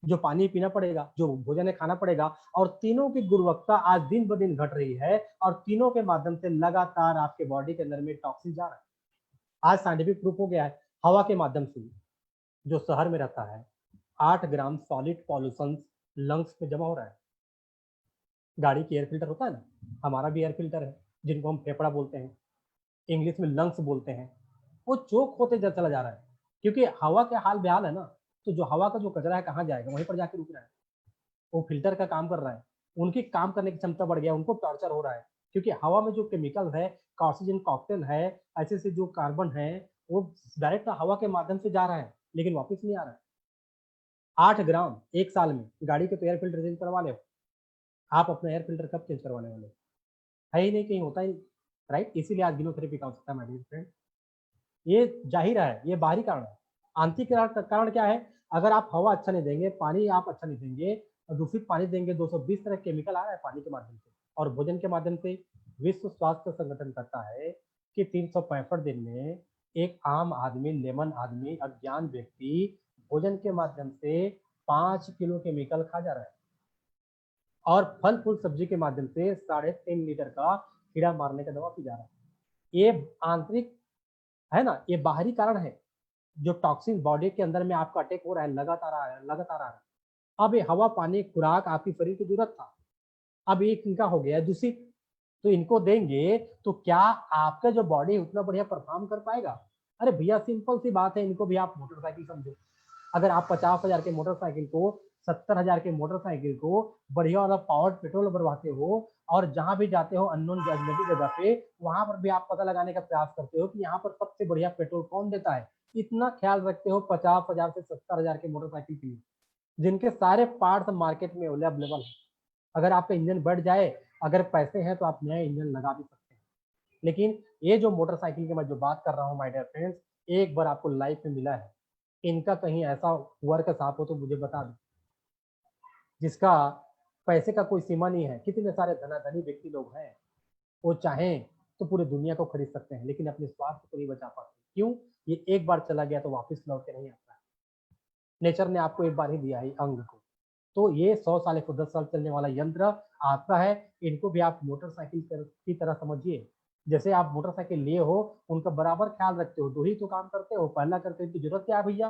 जो पानी पीना पड़ेगा, जो भोजन है खाना पड़ेगा। और तीनों की गुणवत्ता आज दिन ब दिन घट रही है, और तीनों के माध्यम से लगातार आपके बॉडी के अंदर में टॉक्सिन जा रहा है। आज साइंटिफिक प्रूफ हो गया है, हवा के माध्यम से जो शहर में रहता है, 8 ग्राम सॉलिड पॉल्यूशन लंग्स में जमा हो रहा है। गाड़ी की एयर फिल्टर होता है ना, हमारा भी एयर फिल्टर है, जिनको हम फेफड़ा बोलते हैं, इंग्लिश में लंग्स बोलते हैं, वो चोक होते चला जा रहा है, क्योंकि हवा के हाल बेहाल है ना। तो जो हवा का जो कचरा है कहाँ जाएगा, वहीं पर जाके रुक रहा है, वो फिल्टर का काम कर रहा है, उनकी काम करने की क्षमता बढ़ गया, उनको टॉर्चर हो रहा है, क्योंकि हवा में जो केमिकल है, ऑक्सीजन कॉकटेल है, ऐसे से जो कार्बन है, वो डायरेक्ट हवा के माध्यम से जा रहा है, लेकिन वापस नहीं आ रहा है। 8 ग्राम एक साल में, गाड़ी के तो एयर फिल्टर चेंज करवा ले, आप अपना एयर फिल्टर कब चेंज करवाने वाले, है ही नहीं, कहीं होता ही नहीं, राइट। इसीलिए आज गिनोथेरेपी का आवश्यकता है माय डियर फ्रेंड। ये जाहिर है, ये बाहरी कारण है। आंतरिक कारण क्या है, अगर आप हवा अच्छा नहीं देंगे, पानी आप अच्छा नहीं देंगे, दूषित पानी देंगे, 220 तरह केमिकल आ रहा है पानी के माध्यम से और भोजन के माध्यम से। विश्व स्वास्थ्य संगठन कहता है कि 365 दिन में एक आम आदमी, लेमन आदमी, अज्ञान व्यक्ति भोजन के माध्यम से 5 किलो केमिकल खा जा रहा है, और फल फूल सब्जी के माध्यम से 3.5 लीटर का कीड़ा मारने का दवा पी जा रहा है। ये आंतरिक है ना, ये बाहरी कारण है, जो टॉक्सिन बॉडी के अंदर में आपका अटैक हो रहा है, लगातार आ रहा है, लगातार आ रहा है। अब ये हवा, पानी, खुराक आपकी शरीर की जरूरत था, अब ये इनका हो गया है दूषित, तो इनको देंगे तो क्या आपका जो बॉडी उतना बढ़िया परफॉर्म कर पाएगा। अरे भैया सिंपल सी बात है, इनको भी आप मोटरसाइकिल समझो। अगर आप 50,000 के मोटरसाइकिल को 70,000 के मोटरसाइकिल को बढ़िया वाला पावर्ड पेट्रोल भरवाते हो और जहां भी जाते हो अननोन अजनबी जगह पे, वहां पर भी आप पता लगाने का प्रयास करते हो कि यहाँ पर सबसे बढ़िया पेट्रोल कौन देता है। इतना ख्याल रखते हो 50,000 से 70,000 के मोटरसाइकिल के लिए, जिनके सारे पार्ट्स मार्केट में अवेलेबल है। अगर आपका इंजन बढ़ जाए, अगर पैसे हैं तो आप नया इंजन लगा भी सकते हैं। लेकिन ये जो मोटरसाइकिल की मैं जो बात कर रहा हूँ माय डियर फ्रेंड्स, एक बार आपको लाइफ में मिला है। इनका कहीं ऐसा वर्क साफ हो तो मुझे बता दो, जिसका पैसे का कोई सीमा नहीं है। कितने सारे धनाधनी व्यक्ति लोग हैं, वो चाहें तो पूरी दुनिया को खरीद सकते हैं, लेकिन अपने स्वास्थ्य को नहीं बचा पाते। क्यों? ये एक बार चला गया तो वापस लौट के नहीं आता है। नेचर ने आपको एक बार ही दिया है अंग को, तो ये 100 साल 110 साल चलने वाला यंत्र आपका है। इनको भी आप मोटरसाइकिल की तरह समझिए। जैसे आप मोटरसाइकिल लिए हो, उनका बराबर ख्याल रखते हो। दो ही तो काम करते हो, पहला करते हो इनकी जरूरत क्या है भैया,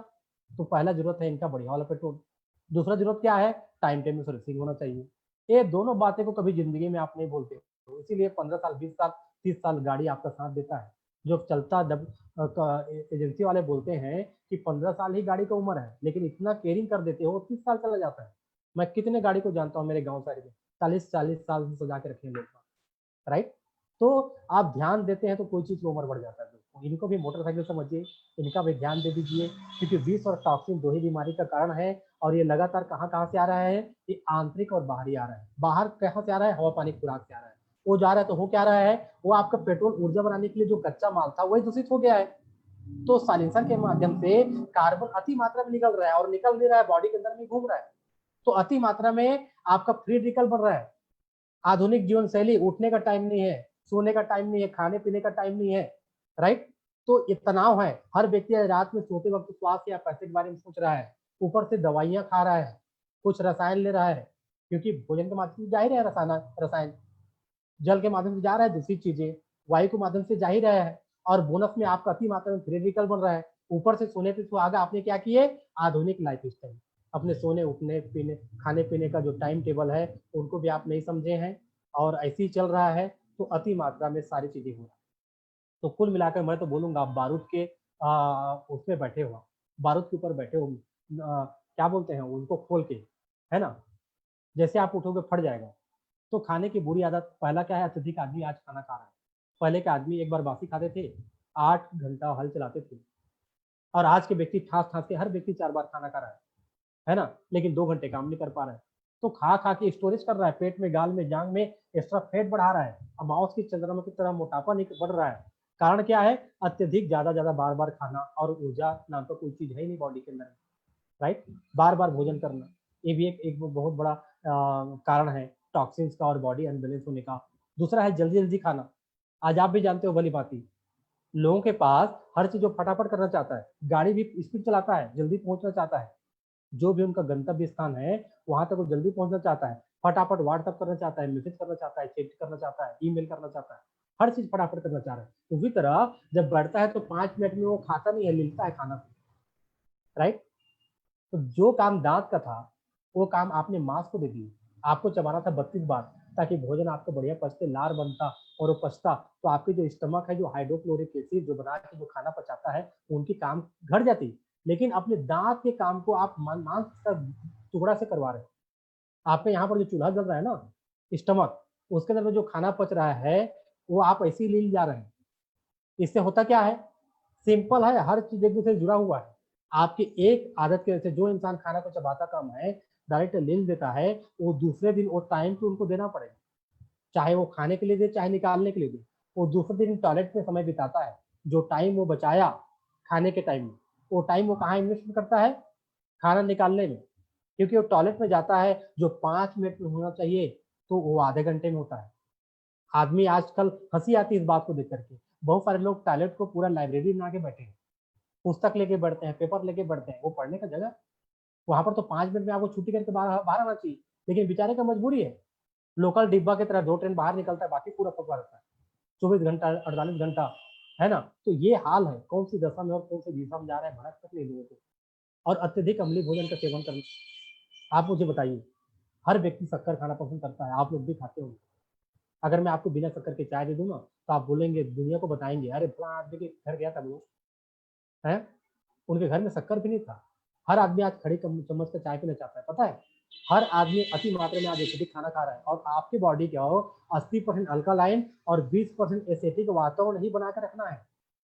तो पहला जरूरत है इनका बढ़िया वाला पेट्रोल। दूसरा जरूरत क्या है, टाइम टाइम में सर्विसिंग होना चाहिए। ये दोनों बातें को कभी जिंदगी में आप नहीं भूलते हो, इसीलिए 15 साल 20 साल 30 साल गाड़ी आपका साथ देता है। जो चलता जब एजेंसी वाले बोलते हैं कि 15 साल ही गाड़ी का उम्र है, लेकिन इतना केयरिंग कर देते हो 30 साल चला जाता है। मैं कितने गाड़ी को जानता हूँ मेरे गांव साइड में, 40 साल से सजा के रखे लोग, राइट। तो आप ध्यान देते हैं तो कोई चीज की उम्र बढ़ जाता है। तो इनको भी मोटरसाइकिल समझिए, इनका भी ध्यान दे दीजिए, क्योंकि विष और टॉक्सिन दो ही बीमारी का कारण है। और ये लगातार कहाँ कहाँ से आ रहा है, ये आंतरिक और बाहरी आ रहा है। बाहर कहाँ से आ रहा है, हवा पानी खुराक से आ रहा है। वो जा रहा है तो हो क्या रहा है, वो आपका पेट्रोल ऊर्जा बनाने के लिए जो कच्चा माल था वही दूषित हो गया है। तो साइलेंसर के माध्यम से कार्बन अति मात्रा में निकल रहा है, और निकल नहीं रहा है, बॉडी के अंदर में घूम रहा है। तो अति मात्रा में आपका फ्री रेडिकल बन रहा है। आधुनिक जीवन शैली, उठने का टाइम नहीं है, सोने का टाइम नहीं है, खाने पीने का टाइम नहीं है, राइट। तो ये तनाव है। हर व्यक्ति रात में सोते वक्त स्वास्थ्य या पैसे के बारे में सोच रहा है, ऊपर से दवाइयां खा रहा है, कुछ रसायन ले रहा है, क्योंकि भोजन के माध्यम से जा ही रहा है रसायन, जल के माध्यम से जा रहा है दूसरी चीजें, वायु के माध्यम से जा ही रहा है। और बोनस में आपका अति मात्रा में फ्री रेडिकल बन रहा है। ऊपर से सोने पे सुहागा आपने क्या किए, आधुनिक लाइफ स्टाइल, अपने सोने उठने पीने खाने पीने का जो टाइम टेबल है उनको भी आप नहीं समझे हैं, और ऐसे ही चल रहा है। तो अति मात्रा में सारी चीजें हो रहा है। तो कुल मिलाकर मैं तो बोलूंगा आप बारूद के उसमें बैठे हो, बारूद के ऊपर बैठे हो, क्या बोलते हैं उनको खोल के, है ना। जैसे आप उठोगे फट जाएगा। तो खाने की बुरी आदत, पहला क्या है, अत्यधिक आदमी आज खाना खा रहा है। पहले के आदमी एक बार बासी खाते थे, 8 घंटा हल चलाते थे। और आज के व्यक्ति ठास ठास के, हर व्यक्ति 4 बार खाना खा रहा है ना, लेकिन 2 घंटे काम नहीं कर पा रहा है। तो खा खा के स्टोरेज कर रहा है पेट में, गाल में, जांग में, एक्स्ट्रा फैट बढ़ा रहा है। अब माउस की चंद्रमा की तरह मोटापा नहीं बढ़ रहा है। कारण क्या है, अत्यधिक ज्यादा बार बार खाना, और ऊर्जा नाम का कोई चीज है ही नहीं बॉडी के अंदर, राइट। बार बार भोजन करना, ये भी एक बहुत बड़ा कारण है टॉक्सिन्स का और बॉडी अनबैलेंस होने का। दूसरा है जल्दी जल्दी खाना। आज आप भी जानते हो भली भांति, लोगों के पास हर चीज जो फटाफट करना चाहता है, गाड़ी भी स्पीड चलाता है, जल्दी पहुंचना चाहता है। जो भी उनका गंतव्य स्थान है वहां तक वो जल्दी पहुंचना चाहता है, फटाफट व्हाट्सअप करना चाहता है, मैसेज करना चाहता है, चैट करना चाहता है, ईमेल करना चाहता है, हर चीज फटाफट करना चाह रहा है। उसी तरह जब बढ़ता है तो 5 मिनट में वो खाता नहीं है, मिलता है खाना, राइट। तो जो काम दांत का था वो काम आपने मांस को दे दिया। आपको चबाना था 32 बार ताकि भोजन आपको बढ़िया पचते, लार बनता और वो पचता, तो आपकी जो स्टमक है, जो हाइड्रोक्लोरिक एसिड जो बना के जो खाना पचाता है, उनकी काम घट जाती। लेकिन अपने दांत के काम को आप मांस का टुकड़ा से करवा रहे हैं। आपके यहाँ पर जो चूल्हा जल रहा है ना, स्टमक, उसके अंदर में जो खाना पच रहा है वो आप ऐसे ही ले जा रहे हैं। इससे होता क्या है, सिंपल है, हर चीज एक दूसरे से जुड़ा हुआ है। आपकी एक आदत की वजह से जो इंसान खाना को चबाता कम है, डायरेक्ट ले देता है, वो दूसरे दिन वो टाइम पे उनको देना पड़ेगा, चाहे वो खाने के लिए दे चाहे निकालने के लिए दे। वो दूसरे दिन टॉयलेट में समय बिताता है, जो टाइम वो बचाया खाने के टाइम में, वो टाइम वो कहाँ इन्वेस्ट करता है, खाना निकालने में। क्योंकि वो टॉयलेट में जाता है जो 5 मिनट में होना चाहिए, तो वो आधे घंटे में होता है। आदमी आजकल हंसी आती है इस बात को देख करके, बहुत सारे लोग टॉयलेट को पूरा लाइब्रेरी बना के बैठे हैं, पुस्तक लेके बढ़ते हैं, पेपर लेके बढ़ते हैं, वो पढ़ने का जगह, वहां पर तो 5 मिनट में आपको छुट्टी करके बाहर आना चाहिए, लेकिन बेचारे का मजबूरी है। लोकल डिब्बा की तरह 2 ट्रेन बाहर निकलता है, बाकी पूरा फंसा रहता है 24 घंटा 48 घंटा, है ना। तो ये हाल है, कौन सी दशा में और कौन सी दिशा में जा रहा है भड़क तक नहीं लोगों को। और अत्यधिक अम्लीय भोजन का सेवन करना। आप मुझे बताइए, हर व्यक्ति शक्कर खाना पसंद करता है, आप लोग भी खाते होंगे। अगर मैं आपको बिना शक्कर के चाय दे दूं ना, तो आप बोलेंगे, दुनिया को बताएंगे, अरे फला आदमी के घर गया था वो है, उनके घर में शक्कर भी नहीं था, हर आदमी आज खड़ी चम्मच का चाय पीना चाहता है, पता है। हर आदमी अति मात्रा में आज एसिडिक खाना खा रहा है, और आपकी बॉडी क्या हो 80% अल्कालाइन और 20% एसिडिक वातावरण ही बना कर रखना है।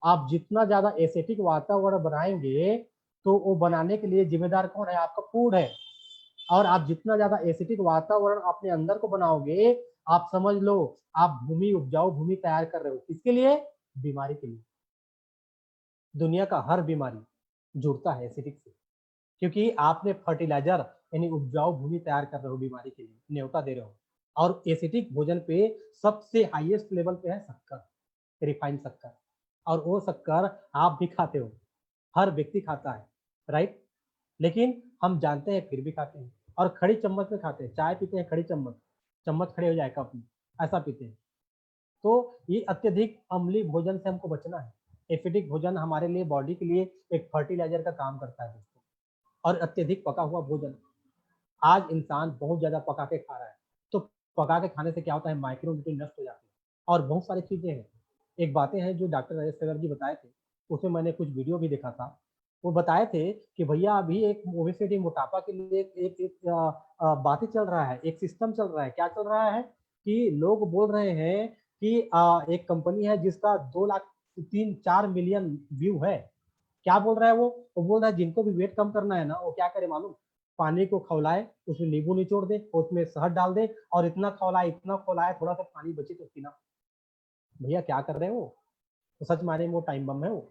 आप जितना ज्यादा एसिडिक वातावरण बनाएंगे तो वो बनाने के लिए जिम्मेदार कौन है? आपका फूड है। और आप जितना ज्यादा एसिडिक वातावरण अपने अंदर को बनाओगे, आप समझ लो आप भूमि, उपजाऊ भूमि तैयार कर रहे हो। किसके लिए? बीमारी के लिए। दुनिया का हर बीमारी जुड़ता है एसिडिक से, क्योंकि आपने फर्टिलाइजर यानी उपजाऊ भूमि तैयार कर रहे हो बीमारी के लिए, न्योता दे रहे हो। और एसिडिक भोजन पे सबसे हाईएस्ट लेवल पे है शक्कर, रिफाइंड शक्कर। और वो शक्कर आप भी खाते हो, हर व्यक्ति खाता है, राइट। लेकिन हम जानते हैं फिर भी खाते हैं, और खड़ी चम्मच में खाते हैं। चाय पीते हैं खड़ी चम्मच, चम्मच खड़े हो जाए कप में, ऐसा पीते हैं। तो ये अत्यधिक अम्लीय भोजन से हमको बचना है। एसिडिक भोजन हमारे लिए, बॉडी के लिए एक फर्टिलाइजर का काम करता है दोस्तों। और अत्यधिक पका हुआ भोजन, आज इंसान बहुत ज्यादा पका के खा रहा है। तो पका के खाने से क्या होता है? माइक्रो न्यूट्रिएंट नष्ट हो जाते हैं, और बहुत सारी चीजें हैं। एक बातें हैं जो डॉक्टर राजेश सगर जी बताए थे, उसमें मैंने कुछ वीडियो भी देखा था। वो बताए थे कि भैया अभी एक ओबेसिटी, मोटापा के लिए बातें चल रहा है, एक सिस्टम चल रहा है। क्या चल रहा है? कि लोग बोल रहे हैं कि एक कंपनी है जिसका 2 लाख 3-4 मिलियन व्यू है। क्या बोल रहा है वो बोल रहा है जिनको भी वेट कम करना है ना, वो क्या करे मालूम? पानी को खौलाए, उसमें नींबू निचोड़ दे, उसमें शहद डाल दे, और इतना खौलाए थोड़ा सा पानी बचे तो पीना। भैया क्या कर रहे हो? तो सच माने वो टाइम बम है वो।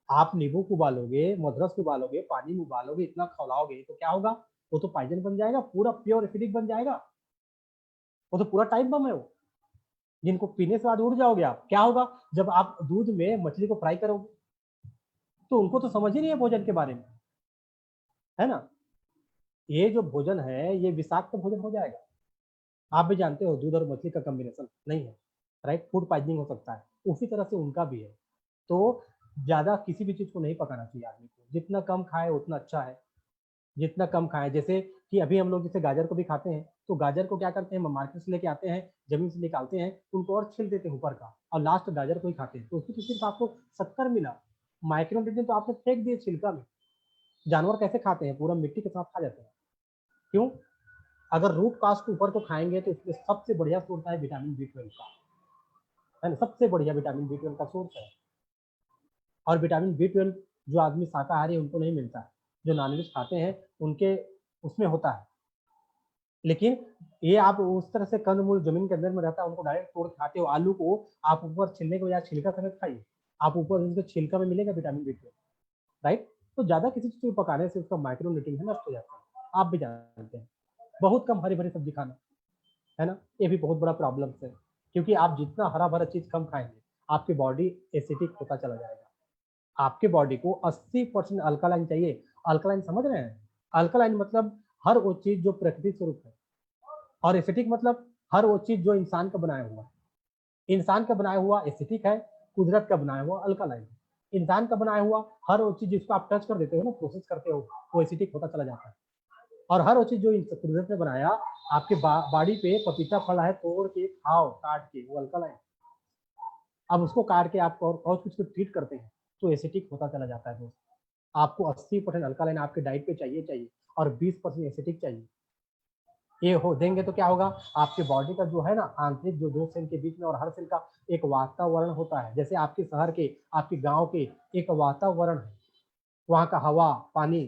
आप नींबू को उबालोगे, मदरस को उबालोगे, पानी में उबालोगे, इतना खौलाओगे तो क्या होगा? वो तो पॉइजन बन जाएगा, पूरा प्योर एसिडिक बन जाएगा। वो तो पूरा टाइम बम है वो, जिनको पीने से बाद उड़ जाओगे आप। क्या होगा जब आप दूध में मछली को फ्राई करोगे? तो उनको तो समझ ही नहीं है भोजन के बारे में, है ना। ये जो भोजन है ये विषाक्त भोजन हो जाएगा। आप भी जानते हो दूध और मछली का कॉम्बिनेशन नहीं है, राइट। फूड पॉइजनिंग हो सकता है, उसी तरह से उनका भी है। तो ज्यादा किसी भी चीज को नहीं पकाना चाहिए आदमी को, जितना कम खाए उतना अच्छा है। जितना कम खाए, जैसे कि अभी हम लोग जैसे गाजर को भी खाते हैं, तो गाजर को क्या करते हैं? मार्केट से लेके आते हैं, जमीन से निकालते हैं उनको और छील देते हैं ऊपर का, और लास्ट गाजर को ही खाते हैं। तो उसमें तो सिर्फ आपको शक्कर मिला, माइक्रोन्यूट्रिएंट तो आपने फेंक दिए छिलका में। जानवर कैसे खाते हैं? पूरा मिट्टी के साथ खा जाते हैं। क्यों? अगर रूट कास्ट के ऊपर को खाएंगे तो इसमें सबसे बढ़िया सोर्स है विटामिन बी 12 का, है ना। सबसे बढ़िया विटामिन बी 12 का सोर्स है। और विटामिन बी 12 जो आदमी शाकाहारी है उनको नहीं मिलता है, जो नॉनवेज खाते हैं उनके उसमें होता है। लेकिन ये आप उस तरह से कंदमूल जमीन के अंदर में रहता है, उनको डायरेक्ट तोड़ खाते हो। आलू को आप ऊपर छिलने के बजाय छिलका समेत खाइए, आप ऊपर उसके छिलका में मिलेगा विटामिन बी 12, राइट। तो ज्यादा किसी चीज को पकाने से उसका माइक्रो न्यूट्रिएंट नष्ट हो जाता है, आप भी जानते हैं। बहुत कम हरी भरी सब्जी खाना, है ना, ये भी बहुत बड़ा प्रॉब्लम है। क्योंकि आप जितना हरा भरा चीज कम खाएंगे, आपकी बॉडी एसिडिक होता चला जाएगा। आपके बॉडी को 80% अल्कालाइन चाहिए। अल्कालाइन समझ रहे हैं? अल्कालाइन मतलब हर वो चीज जो प्रकृति स्वरूप है, और एसिडिक मतलब हर वो चीज जो इंसान का बनाया हुआ है। इंसान का बनाया हुआ एसिडिक है, कुदरत का बनाया हुआ अल्कालाइन। इंसान का बनाया हुआ हर वो चीज जिसको आप टच कर देते हो ना, प्रोसेस करते हो, वो एसिडिक होता चला जाता है। और हर वो चीज जो कुदरत ने बनाया, आपके बॉडी पे पपीता फल है, तोड़ के खाओ, काट के, वो अल्कालाइन। अब उसको काट के आप और कुछ ट्रीट करते हैं तो एसिडिक होता चला जाता है दोस्त। आपको 80% अल्कालाइन आपके डाइट पे चाहिए, और 20% एसिडिक चाहिए। ये हो देंगे तो क्या होगा? आपके बॉडी का जो है ना, आंतरिक जो दो सेल के बीच में, और हर सेल का एक वातावरण होता है। जैसे आपके शहर के, आपके गांव के एक वातावरण है, वहाँ का हवा, पानी,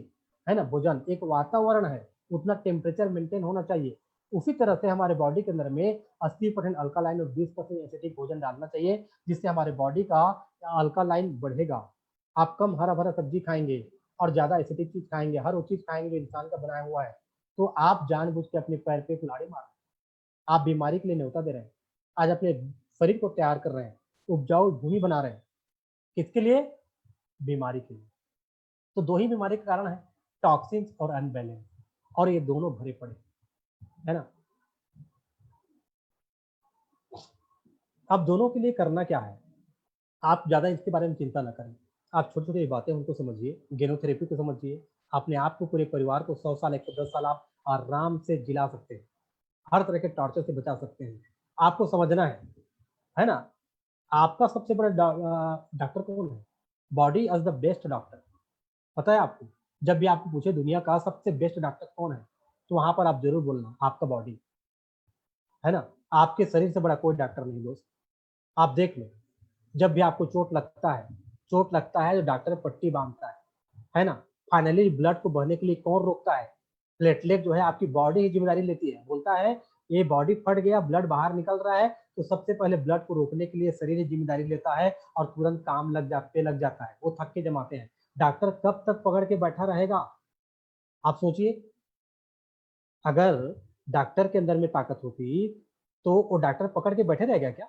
है ना, भोजन, एक वातावरण है, उतना टेम्परेचर मेंटेन होना चाहिए। उसी तरह से हमारे बॉडी के अंदर में 80% अल्कालाइन और 20% एसिडिक भोजन डालना चाहिए, जिससे हमारे बॉडी का अल्कालाइन बढ़ेगा। आप कम हरा भरा सब्जी खाएंगे और ज्यादा एसिडिक चीज खाएंगे, हर वो चीज खाएंगे जो इंसान का बनाया हुआ है, तो आप जानबूझ के अपने पैर पे कुल्हाड़ी मार रहे हैं। आप बीमारी के लिए न्योता दे रहे हैं। आज अपने शरीर को तैयार कर रहे हैं, उपजाऊ भूमि बना रहे हैं। किसके लिए? बीमारी के लिए। तो दो ही बीमारी का कारण है, टॉक्सिन्स और अनबैलेंस, और ये दोनों भरे पड़े, है ना। अब दोनों के लिए करना क्या है? आप ज्यादा इसके बारे में चिंता ना करें। आप छोटी छोटी बातें उनको समझिए, गेनोथेरेपी को समझिए। अपने आप को, पूरे परिवार को 100 साल 110 साल आप आराम से जिला सकते हैं, हर तरह के टॉर्चर से बचा सकते हैं। आपको समझना है ना। आपका सबसे बड़ा डॉक्टर कौन है? Body as the best doctor, पता है आपको? जब भी आपको पूछे दुनिया का सबसे बेस्ट डॉक्टर कौन है, तो वहां पर आप जरूर बोलना आपका बॉडी, है ना। आपके शरीर से बड़ा कोई डॉक्टर नहीं दोस्त। आप देख लो, जब भी आपको चोट लगता है तो डॉक्टर पट्टी बांधता है ना। फाइनली ब्लड को बहने के लिए कौन रोकता है? प्लेटलेट जो है आपकी बॉडी ही जिम्मेदारी लेती है, बोलता है ये बॉडी फट गया, ब्लड बाहर निकल रहा है, तो सबसे पहले ब्लड को रोकने के लिए शरीर ही जिम्मेदारी लेता है और तुरंत काम लग जाता है, वो थक के जमाते हैं। डॉक्टर कब तक पकड़ के बैठा रहेगा? आप सोचिए, अगर डॉक्टर के अंदर में ताकत होती तो वो डॉक्टर पकड़ के बैठे रहेगा क्या?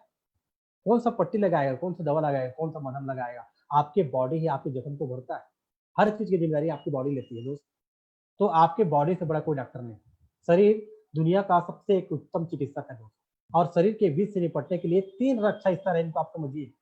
कौन सा पट्टी लगाएगा, कौन सा दवा लगाएगा, कौन सा मलहम लगाएगा? आपके बॉडी ही आपके जख्म को भरता है, हर चीज की जिम्मेदारी आपकी बॉडी लेती है दोस्त। तो आपके बॉडी से बड़ा कोई डॉक्टर नहीं। शरीर दुनिया का सबसे एक उत्तम चिकित्सक है दोस्त। और शरीर के विष से निपटने के लिए 3 रक्षा स्तर है, इनको आप समझिए।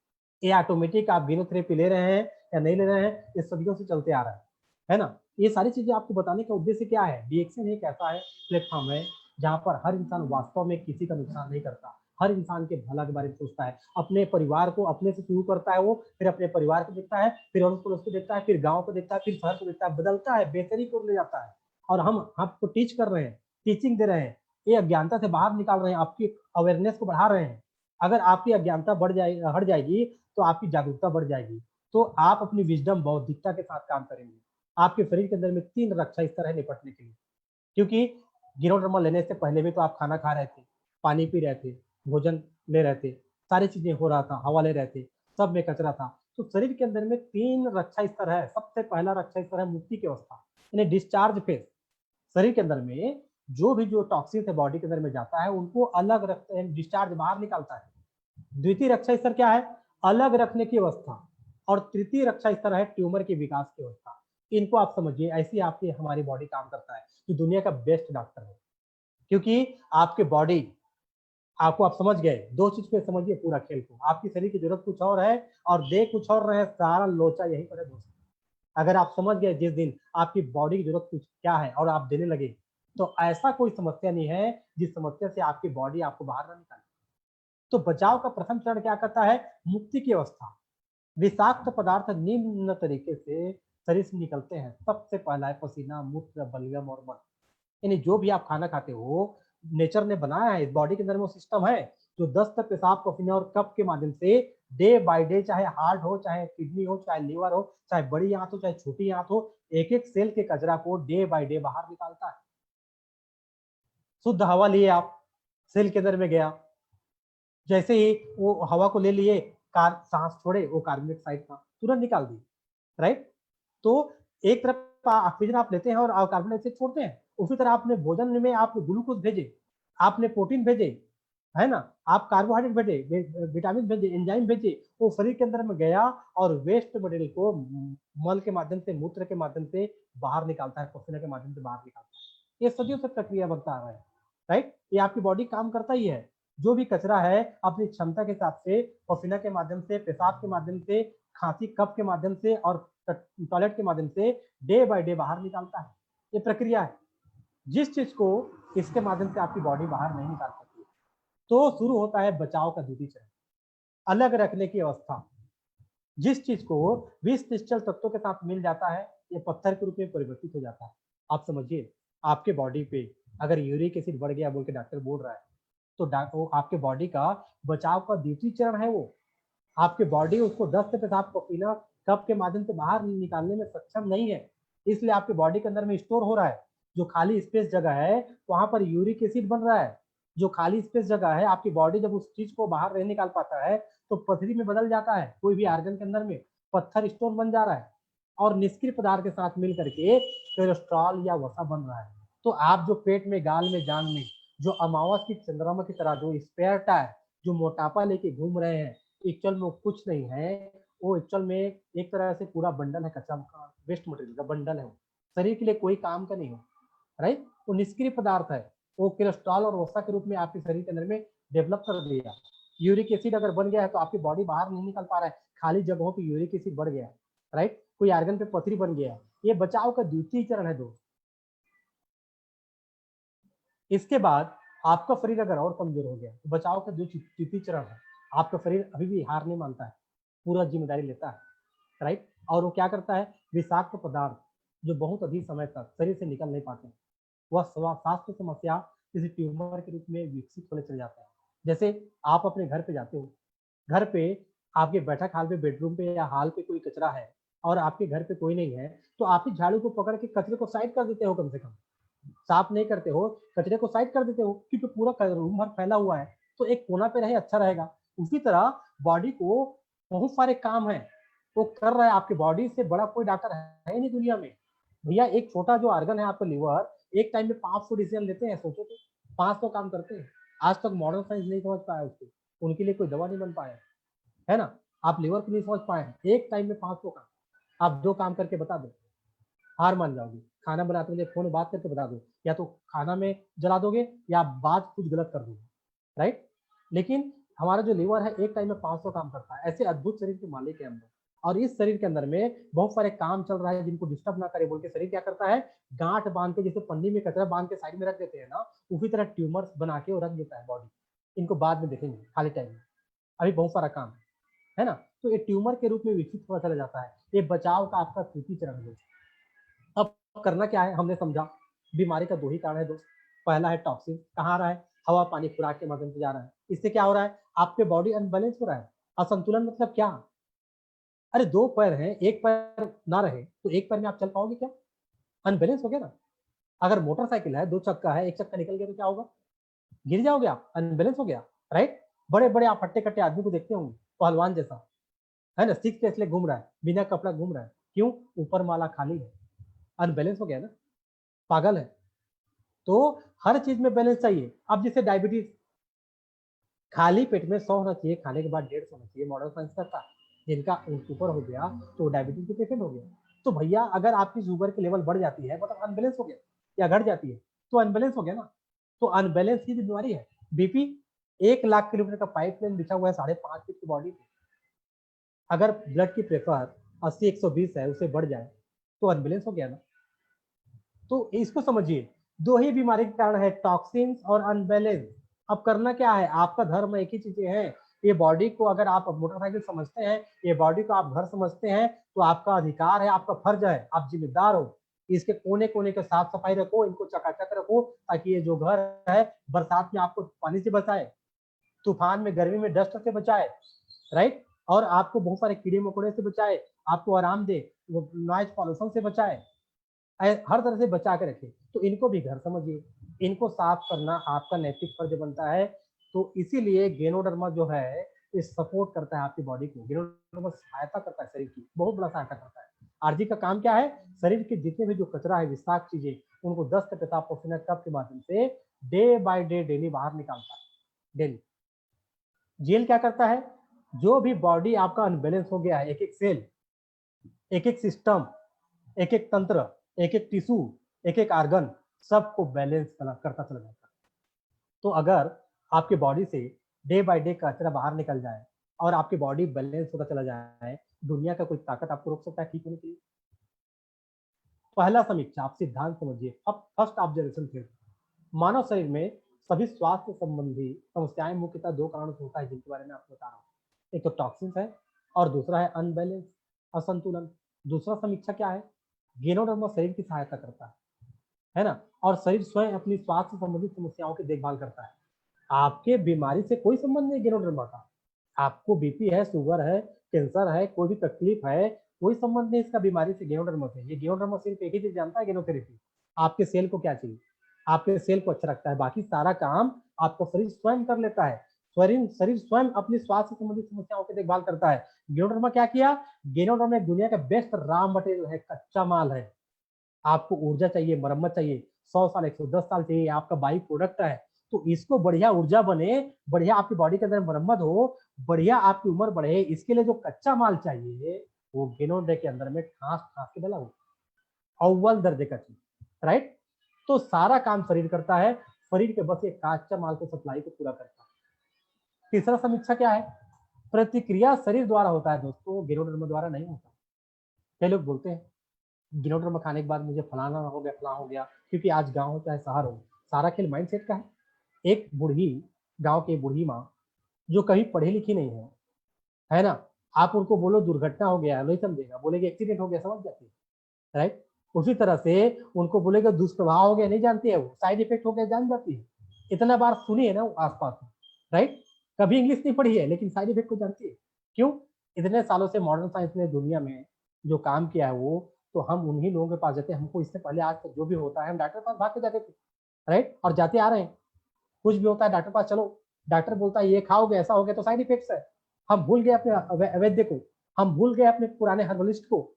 ये ऑटोमेटिक आप गिनोथेरेपी ले रहे हैं या नहीं ले रहे हैं, ये सदियों से चलते आ रहा है ना। ये सारी चीजें आपको बताने का उद्देश्य क्या है? डीएक्सएन एक ऐसा है प्लेटफॉर्म है जहाँ पर हर इंसान वास्तव में किसी का नुकसान नहीं करता, हर इंसान के भला के बारे में सोचता है, अपने परिवार को अपने से शुरू करता है वो, फिर अपने परिवार को देखता है, फिर अड़ोस पड़ोस को देखता है, फिर गांव को देखता है, फिर शहर को देखता है, बदलता है, बेहतरी को ले जाता है। और हम आपको टीच कर रहे हैं, टीचिंग दे रहे हैं, ये अज्ञानता से बाहर निकाल रहे हैं, आपकी अवेयरनेस को बढ़ा रहे हैं। अगर आपकी अज्ञानता हट जाएगी तो आपकी जागरूकता बढ़ जाएगी, तो आप अपनी विजडम बौद्धिकता के साथ काम करेंगे। आपके शरीर के अंदर में 3 रक्षा स्तर है निपटने के लिए, क्योंकि गिरोड्रमा लेने से पहले भी तो आप खाना खा रहे थे, पानी पी रहे थे, भोजन ले रहे थे, सारी चीजें हो रहा था, हवा ले रहे थे, सब में कचरा था। तो शरीर के अंदर में 3 रक्षा स्तर है। सबसे पहला रक्षा स्तर है मुक्ति की अवस्था, यानी डिस्चार्ज फेज। शरीर के अंदर में जो टॉक्सिन है बॉडी के अंदर में जाता है, उनको अलग रखते हैं, डिस्चार्ज बाहर निकालता है। द्वितीय रक्षा स्तर क्या है? अलग रखने की अवस्था। और तृतीय रक्षा स्तर है ट्यूमर के विकास की अवस्था। इनको आप समझिए, ऐसी आपकी हमारी बॉडी काम करता है, कि दुनिया का बेस्ट डॉक्टर है। क्योंकि आपके बॉडी, आपको आप समझ गए, 2 चीज पे समझिए पूरा खेल को। आपकी शरीर की जरूरत कुछ और है और दे कुछ और रहे, सारा लोचा यही पर है दोस्तों। अगर आप समझ गए जिस दिन आपकी बॉडी की जरूरत कुछ क्या है और आप देने लगे, तो ऐसा कोई समस्या नहीं है जिस समस्या से आपकी बॉडी आपको बाहर ना निकाले। तो बचाव का प्रथम चरण क्या करता है? मुक्ति की अवस्था। विषाक्त पदार्थ निम्न तरीके से शरीर से निकलते हैं। सबसे पहला है पसीना, मूत्र, बलगम और मल। यानी जो भी आप खाना खाते हो, नेचर ने बनाया है, इस बॉडी के अंदर में वो सिस्टम है जो 10 तक पेशाब, पसीना और कफ के माध्यम से डे बाय डे, चाहे हार्ट हो, चाहे किडनी हो, चाहे लीवर हो, चाहे बड़ी आंत हो, चाहे छोटी आंत हो, एक एक सेल के कचरा को डे बाय डे बाहर निकालता है। शुद्ध हवा लिए आप, सेल के अंदर में गया, जैसे ही वो हवा को ले लिए, सांस छोड़े, वो कार्बन डाइऑक्साइड का तुरंत निकाल दिए, राइट। तो एक तरफ ऑक्सीजन आप लेते हैं और कार्बन डाइऑक्साइड छोड़ते हैं, उसी तरह आपने भोजन में आप ग्लूकोज भेजे, आपने प्रोटीन भेजे, है ना, आप कार्बोहाइड्रेट भेजे, विटामिन भेजे, एंजाइम भेजे, वो शरीर के अंदर में गया और वेस्ट मटेरियल को मल के माध्यम से, मूत्र के माध्यम से बाहर निकालता है, पसीने के माध्यम से बाहर निकालता है। ये सदियों से प्रक्रिया बनता आ रहा है, राइट। ये आपकी बॉडी काम करता ही है। जो भी कचरा है अपनी क्षमता के हिसाब से पसीना के माध्यम से, पेशाब के माध्यम से, खांसी कफ के माध्यम से और टॉयलेट के माध्यम से डे बाय डे बाहर निकालता है। ये प्रक्रिया है, जिस चीज को इसके माध्यम से आपकी बॉडी बाहर नहीं निकाल सकती। तो शुरू होता है बचाव का द्वितीय चरण, अलग रखने की अवस्था। जिस चीज को 20 क्रिस्टल तत्वों के साथ मिल जाता है, ये पत्थर के रूप में परिवर्तित हो जाता है। आप समझिए, आपके बॉडी पे अगर यूरिक एसिड बढ़ गया बोल के डॉक्टर बोल रहा है, तो वो आपके बॉडी का बचाव का द्वितीय चरण है। वो आपके बॉडी उसको 10 से पेशाब को पीना, कफ के माध्यम से बाहर निकालने में सक्षम नहीं है, इसलिए आपके बॉडी के अंदर में स्टोर हो रहा है। जो खाली स्पेस जगह है वहां पर यूरिक एसिड बन रहा है। जो खाली स्पेस जगह है, आपकी बॉडी जब उस चीज को बाहर नहीं निकाल पाता है तो पथरी में बदल जाता है। कोई भी आर्गन के अंदर में पत्थर स्टोन बन जा रहा है और निष्क्रिय पदार्थ के साथ मिल करके कोलेस्ट्रॉल या वसा बन रहा है। तो आप जो पेट में, गाल में, जांग में जो अमावस की चंद्रमा की तरह जो स्पेयर टायर, जो मोटापा लेके घूम रहे हैं, एक्चुअल में वो कुछ नहीं है। वो एक्चुअल में एक तरह से पूरा बंडल है, कच्चा का वेस्ट मटेरियल का बंडल है। वो शरीर के लिए कोई काम का नहीं हो, राइट। वो निष्क्रिय पदार्थ है, वो कोलेस्ट्रॉल और वसा के रूप में आपके शरीर के अंदर में डेवलप कर दिया। यूरिक एसिड अगर बन गया है तो आपकी बॉडी बाहर नहीं निकल पा रहा है, खाली जगहों पे यूरिक एसिड बढ़ गया, राइट। कोई आर्गन पे पथरी बन गया। ये बचाव का द्वितीय चरण है दोस्त। इसके बाद आपका शरीर अगर और कमजोर हो गया तो बचाव का जो तृतीय चरण है, आपका शरीर अभी भी हार नहीं मानता है, पूरा जिम्मेदारी लेता है, राइट। और वो क्या करता है? विषाक्त पदार्थ जो बहुत अधिक समय तक शरीर से निकल नहीं पाते, वह स्वास्थ्य समस्या किसी ट्यूमर के रूप में विकसित होने चले जाता है। जैसे आप अपने घर पे जाते हो, घर पे आपके बैठक हाल पे, बेडरूम पे या हॉल पे कोई कचरा है और आपके घर पे कोई नहीं है, तो आप ही झाड़ू को पकड़ के कचरे को साइड कर देते हो, कम से कम साफ नहीं करते हो, कचरे को साइड कर देते हो, क्योंकि पूरा रूम भर फैला हुआ है, तो एक कोना पे रहे अच्छा रहेगा। उसी तरह बॉडी को बहुत सारे काम है वो कर रहा है, आपके बॉडी से बड़ा कोई डॉक्टर है नहीं दुनिया में भैया। एक छोटा जो ऑर्गन है आपका लीवर, एक टाइम में 500 डिसीजन लेते हैं, सोचो तो 500 काम करते हैं। आज तक मॉडर्न साइंस नहीं समझ पाया उसको, उनके लिए कोई दवा नहीं बन पाया है ना। आप लीवर को नहीं समझ पाए हैं, एक टाइम में 500 काम। आप 2 काम करके बता दो, हार मान जाओगे। खाना बनाते हुए फोन में बात करके बता दो, या तो खाना में जला दोगे या बात कुछ गलत कर दोगे, राइट। लेकिन हमारा जो लीवर है एक टाइम में 500 काम करता है। ऐसे अद्भुत शरीर के मालिक है हम लोग, और इस शरीर के अंदर में बहुत सारे काम चल रहा है जिनको डिस्टर्ब ना करे बोल के शरीर क्या करता है, गांठ बांध के, जैसे पन्नी में कचरा बांध के साइड में रख देते हैं ना, उसी तरह ट्यूमर्स बना के रख देता है बॉडी। इनको बाद में देखेंगे खाली टाइम में, अभी बहुत सारा काम है ना। तो ये ट्यूमर के रूप में विकसित होता चला जाता है। ये बचाव का आपका तृतीय चरण है। अब करना क्या है, हमने समझा बीमारी का 2 ही कारण है दोस्त। पहला है टॉक्सिन, कहाँ आ रहा है, हवा पानी खुराक के माध्यम से जा रहा है। इससे क्या हो रहा है, आपके बॉडी अनबैलेंस हो रहा है। असंतुलन मतलब क्या, अरे 2 पैर हैं, एक पैर ना रहे तो एक पैर में आप चल पाओगे क्या, अनबैलेंस हो गया ना। अगर मोटरसाइकिल है, 2 चक्का है, एक चक्का निकल गया तो क्या होगा, गिर जाओगे आप, अनबैलेंस हो गया, राइट। बड़े बड़े आप हट्टे कट्टे आदमी को देखते होंगे, पहलवान जैसा है ना, 6 पैक ले घूम रहा है, बिना कपड़ा घूम रहा है, क्यों, ऊपर माला खाली है, अनबैलेंस हो गया ना, पागल है। तो हर चीज में बैलेंस चाहिए। अब जैसे डायबिटीज, खाली पेट में 100 होना चाहिए, खाने के बाद 150 होना चाहिए, मॉडर्न साइंस करता है। जिनका ऊपर हो गया तो डायबिटीज के पेशेंट हो गया। तो भैया अगर आपकी शुगर की लेवल बढ़ जाती है मतलब अनबैलेंस हो गया, या घट जाती है तो अनबैलेंस हो गया ना। तो अनबैलेंस की बीमारी है बीपी। 1 लाख किलोमीटर का पाइपलाइन बिछा हुआ है 5.5 फीट की बॉडी पे, अगर ब्लड की प्रेशर 80-120 है, उसे बढ़ जाए तो अनबैलेंस हो गया ना। तो इसको समझिए, 2 ही बीमारी के कारण है, टॉक्सिन और अनबैलेंस। अब करना क्या है, आपका धर्म एक ही चीजें है। ये बॉडी को अगर आप मोटरसाइकिल समझते हैं, ये बॉडी को आप घर समझते हैं, तो आपका अधिकार है, आपका फर्ज है, आप जिम्मेदार हो। इसके कोने कोने के साफ सफाई रखो, इनको चकाचक रखो, ताकि ये जो घर है बरसात में आपको पानी से बचाए, तूफान में गर्मी में डस्ट से बचाए, राइट। और आपको बहुत सारे कीड़े मकोड़े से बचाए, आपको आराम दे, वो नॉइज पॉल्यूशन से बचाए, हर तरह से बचा के रखे। तो इनको भी घर समझिए, इनको साफ करना आपका नैतिक फर्ज बनता है। तो इसीलिए गेनोडर्मा जो है ये सपोर्ट करता है आपकी बॉडी को, गेनोडर्मा सहायता करता है शरीर की, बहुत बड़ा सहायता करता है। आरजी का काम क्या है, शरीर के जितने भी जो कचरा है, विषाक्त चीजें, उनको दस्त, पेशाब, पसीना, कफ के माध्यम से डे बाय डे डेली बाहर निकालता है, डेली। जेल क्या करता है, जो भी बॉडी आपका अनबैलेंस हो गया है, एक एक सेल, एक एक सिस्टम, एक एक तंत्र, एक एक टिश्यू, एक एक ऑर्गन, सबको बैलेंस करता चला जाता है। तो अगर आपके बॉडी से डे बाय डे कचरा बाहर निकल जाए और आपकी बॉडी बैलेंस होता चला जाए, दुनिया का कोई ताकत आपको रोक सकता है ठीक होने के लिए। पहला समीक्षा, आप सिद्धांत समझिए। अब फर्स्ट ऑब्जर्वेशन थे, मानव शरीर में सभी स्वास्थ्य संबंधी समस्याएं मुख्यतः 2 कारणों से होता है, जिनके बारे में आपको बता रहा हूँ। एक तो टॉक्सिन है और दूसरा है अनबैलेंस, असंतुलन। दूसरा समीक्षा क्या है, गेनोडर्मा शरीर की सहायता करता है ना, और शरीर स्वयं अपनी स्वास्थ्य संबंधी समस्याओं की देखभाल करता है। आपके बीमारी से कोई संबंध नहीं गेनोडर्मा का, आपको बीपी है, शुगर है, कैंसर है, कोई भी तकलीफ है, कोई संबंध नहीं इसका बीमारी से, गेनोडर्मा से। ये गेनोडर्मा सिर्फ एक ही चीज जानता है, गेनोथेरेपी। आपके सेल को क्या चाहिए, आपके सेल को अच्छा रखता है, बाकी सारा काम आपको शरीर स्वयं कर लेता है। शरीर स्वयं अपनी स्वास्थ्य संबंधी समस्याओं की देखभाल करता है। गेनोडर्मा क्या किया, गेनोडर्मा दुनिया का बेस्ट रॉ मटेरियल है, कच्चा माल है। आपको ऊर्जा चाहिए, मरम्मत चाहिए, 100 साल 110 साल चाहिए, आपका बाई प्रोडक्ट है, तो इसको बढ़िया ऊर्जा बने, बढ़िया आपकी बॉडी के अंदर मरम्मत हो, बढ़िया आपकी उम्र बढ़े, इसके लिए जो कच्चा माल चाहिए वो गेनोडे के अंदर में ठास ठास के डाला हो, अव्वल दर्जे का चीज, राइट। तो सारा काम शरीर करता है, शरीर के बस एक कच्चा माल को सप्लाई को पूरा करता है। तीसरा समीक्षा क्या है, प्रतिक्रिया शरीर द्वारा होता है दोस्तों, गेनोडर्मा द्वारा नहीं होता। कई लोग बोलते हैं गिनोडर्मा खाने के बाद मुझे फलाना हो गया, फलाना हो गया, क्योंकि आज गांव हो चाहे शहर हो, सारा खेल माइंडसेट का है। एक बूढ़ी, गांव की बूढ़ी माँ जो कहीं पढ़ी लिखी नहीं है ना, आप उनको बोलो दुर्घटना हो गया, नहीं समझेगा, बोलेगी एक्सीडेंट हो गया, समझ जाती है, राइट। उसी तरह से उनको बोलेगा दुष्प्रभाव हो गया, नहीं जानती है वो, साइड इफेक्ट हो गया जान जाती है, इतना बार सुनी है ना आसपास में, राइट। कभी इंग्लिश नहीं पढ़ी है लेकिन साइड इफेक्ट को जानती है। क्यों? इतने सालों से मॉडर्न साइंस ने दुनिया में जो काम किया है वो, तो हम उन्हीं लोगों के पास जाते हैं। हमको इससे पहले आज तक जो भी होता है हम डॉक्टर के पास भाग के जाते थे, राइट, और जाते आ रहे हैं। कुछ भी होता है डॉक्टर पास चलो, डॉक्टर बोलता है ये खाओगे ऐसा हो गया तो साइड इफेक्ट्स है। हम भूल गए अपने वैद्य को, हम भूल गए अपने पुराने हर्बलिस्ट को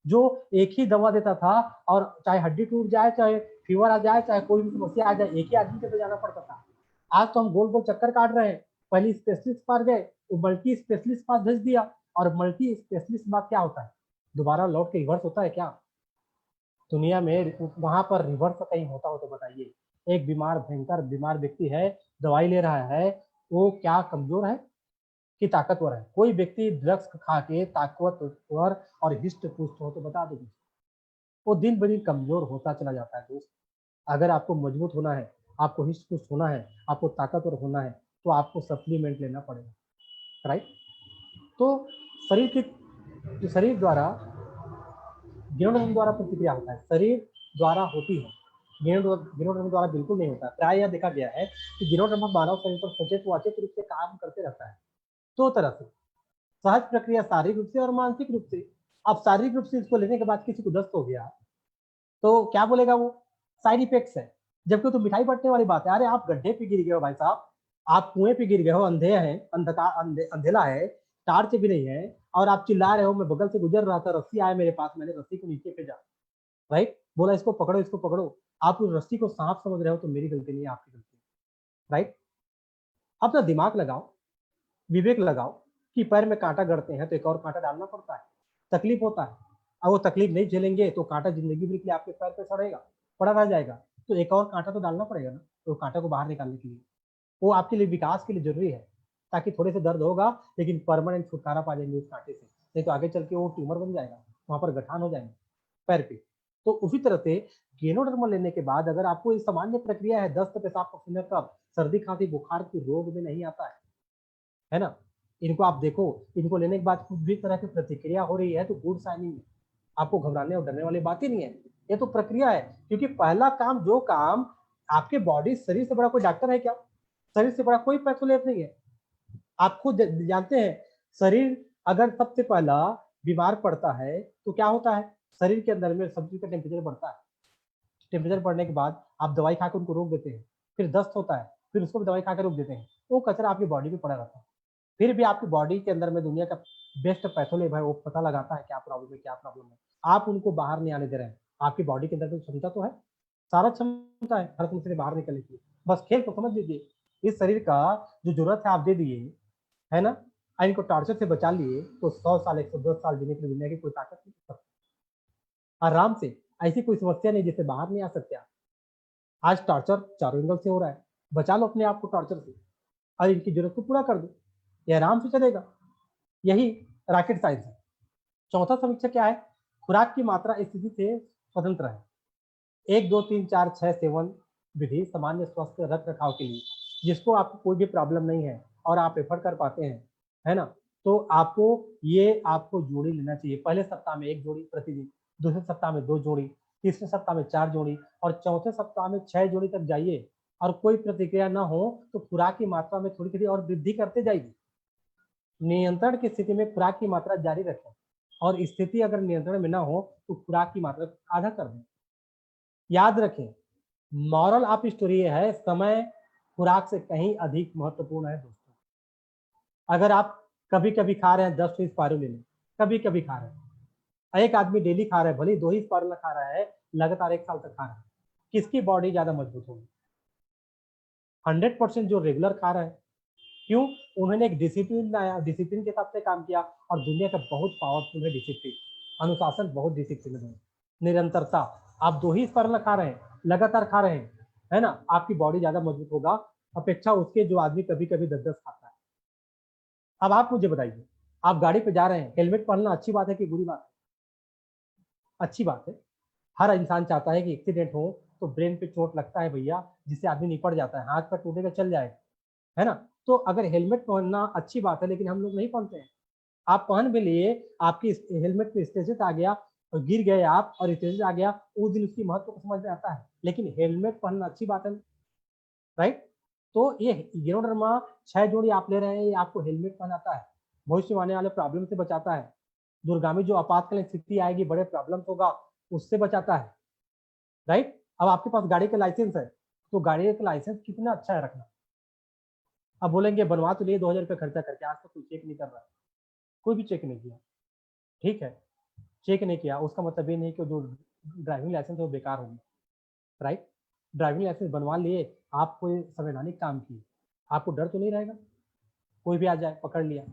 जो एक ही दवा देता था, और चाहे हड्डी टूट जाए, चाहे फीवर आ जाए, चाहे कोई भी समस्या आ जाए, एक ही आदमी के तो जाना पड़ता था। आज तो हम गोल गोल चक्कर काट रहे हैं। पहले स्पेशलिस्ट पास गए, वो मल्टी स्पेशलिस्ट पास भेज दिया, और मल्टी स्पेशलिस्ट बाद क्या होता है, दोबारा लौट के रिवर्स होता है क्या दुनिया में? वहां पर रिवर्स कहीं होता हो तो बताइए। एक बीमार, भयंकर बीमार व्यक्ति है, दवाई ले रहा है, वो क्या कमजोर है कि ताकतवर है? कोई व्यक्ति ड्रग्स खा के ताकतवर और हिस्ट पुष्ट हो तो बता दो, वो दिन ब दिन कमजोर होता चला जाता है दोस्त। अगर आपको मजबूत होना है, आपको हिस्ट पुष्ट होना है, आपको ताकतवर होना है, तो आपको सप्लीमेंट लेना पड़ेगा, राइट। तो शरीर द्वारा जीनोडर्म द्वारा प्रतिक्रिया होता है, शरीर द्वारा होती है, जीनोडर्म द्वारा बिल्कुल नहीं होता। प्राय यह देखा गया है कि जीनोडर्म मानव शरीर पर सचेत व अचेत रूप से काम करते रहता है, दो तरह से, सहज प्रक्रिया शारीरिक रूप से और मानसिक रूप से। अब शारीरिक रूप से इसको लेने के बाद किसी को दस्त हो गया तो क्या बोलेगा वो, साइड इफेक्ट्स है। जबकि तो मिठाई बंटने वाली बात है। अरे आप गड्ढे पे गिर गए हो भाई साहब, आप कुएं पे गिर गए हो, अंधे हैं, अंधेला है, टार्च भी नहीं है, और आप चिल्ला रहे हो मैं बगल से गुजर रहा था, रस्सी आया मेरे पास, मैंने रस्सी को नीचे फेंका, राइट, बोला इसको पकड़ो इसको पकड़ो। आप उस रस्सी को सांप समझ रहे हो तो मेरी गलती नहीं है, आपकी गलती है, राइट। अपना दिमाग लगाओ, विवेक लगाओ कि पैर में कांटा गड़ते हैं तो एक और कांटा डालना पड़ता है, तकलीफ होता है। अब वो तकलीफ नहीं झेलेंगे तो कांटा जिंदगी भर के लिए आपके पैर पे सड़ेगा, पड़ा रह जाएगा, तो एक और कांटा तो डालना पड़ेगा ना, तो कांटा को बाहर निकालने के लिए। वो आपके लिए विकास के लिए जरूरी है, ताकि थोड़े से दर्द होगा लेकिन परमानेंट छुटकारा पा जाएंगे उस कांटे से, नहीं तो आगे चल के वो ट्यूमर बन जाएगा, वहां पर गठान हो जाएंगे पैर पे। तो उसी तरह से गेनोडर्मा लेने के बाद अगर आपको ये सामान्य प्रक्रिया है, दस्त, पेशाब, पसीना, कफ, सर्दी, खांसी, बुखार की रोग में नहीं आता है ना, इनको आप देखो, इनको लेने के बाद कुछ भी तरह की प्रतिक्रिया हो रही है तो गुड साइनिंग है, आपको घबराने और डरने वाली बात ही नहीं है, ये तो प्रक्रिया है। क्योंकि पहला काम, जो काम आपके बॉडी, शरीर से बड़ा कोई डॉक्टर है क्या? शरीर से बड़ा कोई पैथोलॉजी नहीं है। आप खुद जानते हैं, शरीर अगर सबसे पहला बीमार पड़ता है तो क्या होता है, शरीर के अंदर में सब चीज का टेम्परेचर बढ़ता है। टेम्परेचर बढ़ने के बाद आप दवाई खाकर उनको रोक देते हैं, फिर दस्त होता है, फिर उसको भी दवाई खाकर रोक देते हैं, वो कचरा आपकी बॉडी में पड़ा रहता है। फिर भी आपकी बॉडी के अंदर में दुनिया का बेस्ट पैथोलॉजी है, वो पता लगाता है क्या प्रॉब्लम है, क्या प्रॉब्लम है। आप उनको बाहर नहीं आने दे रहे हैं, आपकी बॉडी के अंदर तो क्षमता तो है, सारा क्षमता है हर समस्या से बाहर निकलने की, बस खेल को समझ लीजिए। इस शरीर का जो जरूरत है आप दे दिए, है ना, इनको टॉर्चर से बचा लिए तो 100 साल 110 साल जीने की दुनिया की कोई ताकत नहीं कर सकती, आराम से। ऐसी कोई समस्या नहीं जिससे बाहर नहीं आ सकते आप। आज टॉर्चर चारों एंगल से हो रहा है, बचा लो अपने आप को टॉर्चर से और इनकी जरूरत को पूरा कर दो, ये आराम से चलेगा। यही रॉकेट साइंस है। चौथा समीक्षा क्या है, खुराक की मात्रा स्थिति से स्वतंत्र है। 1 2 3 4 6 सेवन विधि सामान्य स्वस्थ रख रखाव के लिए, जिसको आपको कोई भी प्रॉब्लम नहीं है और आप एफर्ट कर पाते हैं, है ना, तो आपको जोड़ी लेना चाहिए। पहले सप्ताह में 1 जोड़ी प्रतिदिन, दूसरे सप्ताह में 2 जोड़ी, तीसरे सप्ताह में 4 जोड़ी, और चौथे सप्ताह में 6 जोड़ी तक जाइए। और कोई प्रतिक्रिया ना हो तो खुराक की मात्रा में थोड़ी थोड़ी और वृद्धि करते जाइए। नियंत्रण की स्थिति में खुराक की मात्रा जारी रखें, और स्थिति अगर नियंत्रण में ना हो तो खुराक की मात्रा आधा कर दें। याद रखें, मॉरल ऑफ स्टोरी है, समय खुराक से कहीं अधिक महत्वपूर्ण है दोस्तों। अगर आप कभी कभी खा रहे हैं 10 स्पाइरुलिना, कभी कभी खा रहे हैं, एक आदमी डेली खा रहा है, भले 2 ही स्पाइरुलिना खा रहा है, लगातार 1 साल तक खा रहा है, किसकी बॉडी ज्यादा मजबूत होगी? 100% जो रेगुलर खा रहा है। क्यों? उन्होंने एक डिसिप्लिन लाया, डिसिप्लिन के हिसाब से काम किया, और दुनिया का बहुत पावरफुल है डिसिप्लिन, अनुशासन बहुत डिसिप्लिन है, निरंतरता। आप 2 ही स्पाइरुलिना खा रहे हैं, लगातार खा रहे हैं, है ना, आपकी बॉडी ज्यादा मजबूत होगा अपेक्षा उसके जो आदमी कभी कभी 10-10 खाता है। अब आप मुझे बताइए, आप गाड़ी पे जा रहे हैं, हेलमेट पहनना अच्छी बात है कि बुरी बात है? अच्छी बात है। हर इंसान चाहता है कि एक्सीडेंट हो तो ब्रेन पे चोट लगता है भैया, जिससे आदमी निपट जाता है, हाथ पर टूटेगा चल जाएगा, है ना। तो अगर हेलमेट पहनना अच्छी बात है, लेकिन हम लोग नहीं पहनते हैं। आप पहन भी लिए, आपकी हेलमेट पे स्टेचस आ गया, और गिर गए आप और स्टेज आ गया, उस दिन उसकी महत्व को समझ में आता है। लेकिन हेलमेट पहनना अच्छी बात है, राइट। तो ये गिरोडर्मा 6 जोड़ी आप ले रहे हैं, ये आपको हेलमेट पहनाता है, भविष्य में आने वाले प्रॉब्लम से बचाता है, दूरगामी जो आपातकालीन स्थिति आएगी, बड़े प्रॉब्लम होगा, उससे बचाता है, राइट। अब आपके पास गाड़ी का लाइसेंस है, तो गाड़ी का लाइसेंस कितना अच्छा है रखना। अब बोलेंगे बनवा तो लिए 2000 रुपये खर्चा करके, आज तक कोई चेक नहीं कर रहा है, कोई भी चेक नहीं किया, ठीक है, चेक नहीं किया उसका मतलब ये नहीं कि जो ड्राइविंग लाइसेंस है वो बेकार हो गया, राइट। ड्राइविंग लाइसेंस बनवा लिए, आप कोई संवैधानिक काम किए, आपको डर तो नहीं रहेगा, कोई भी आ जाए पकड़ लिया,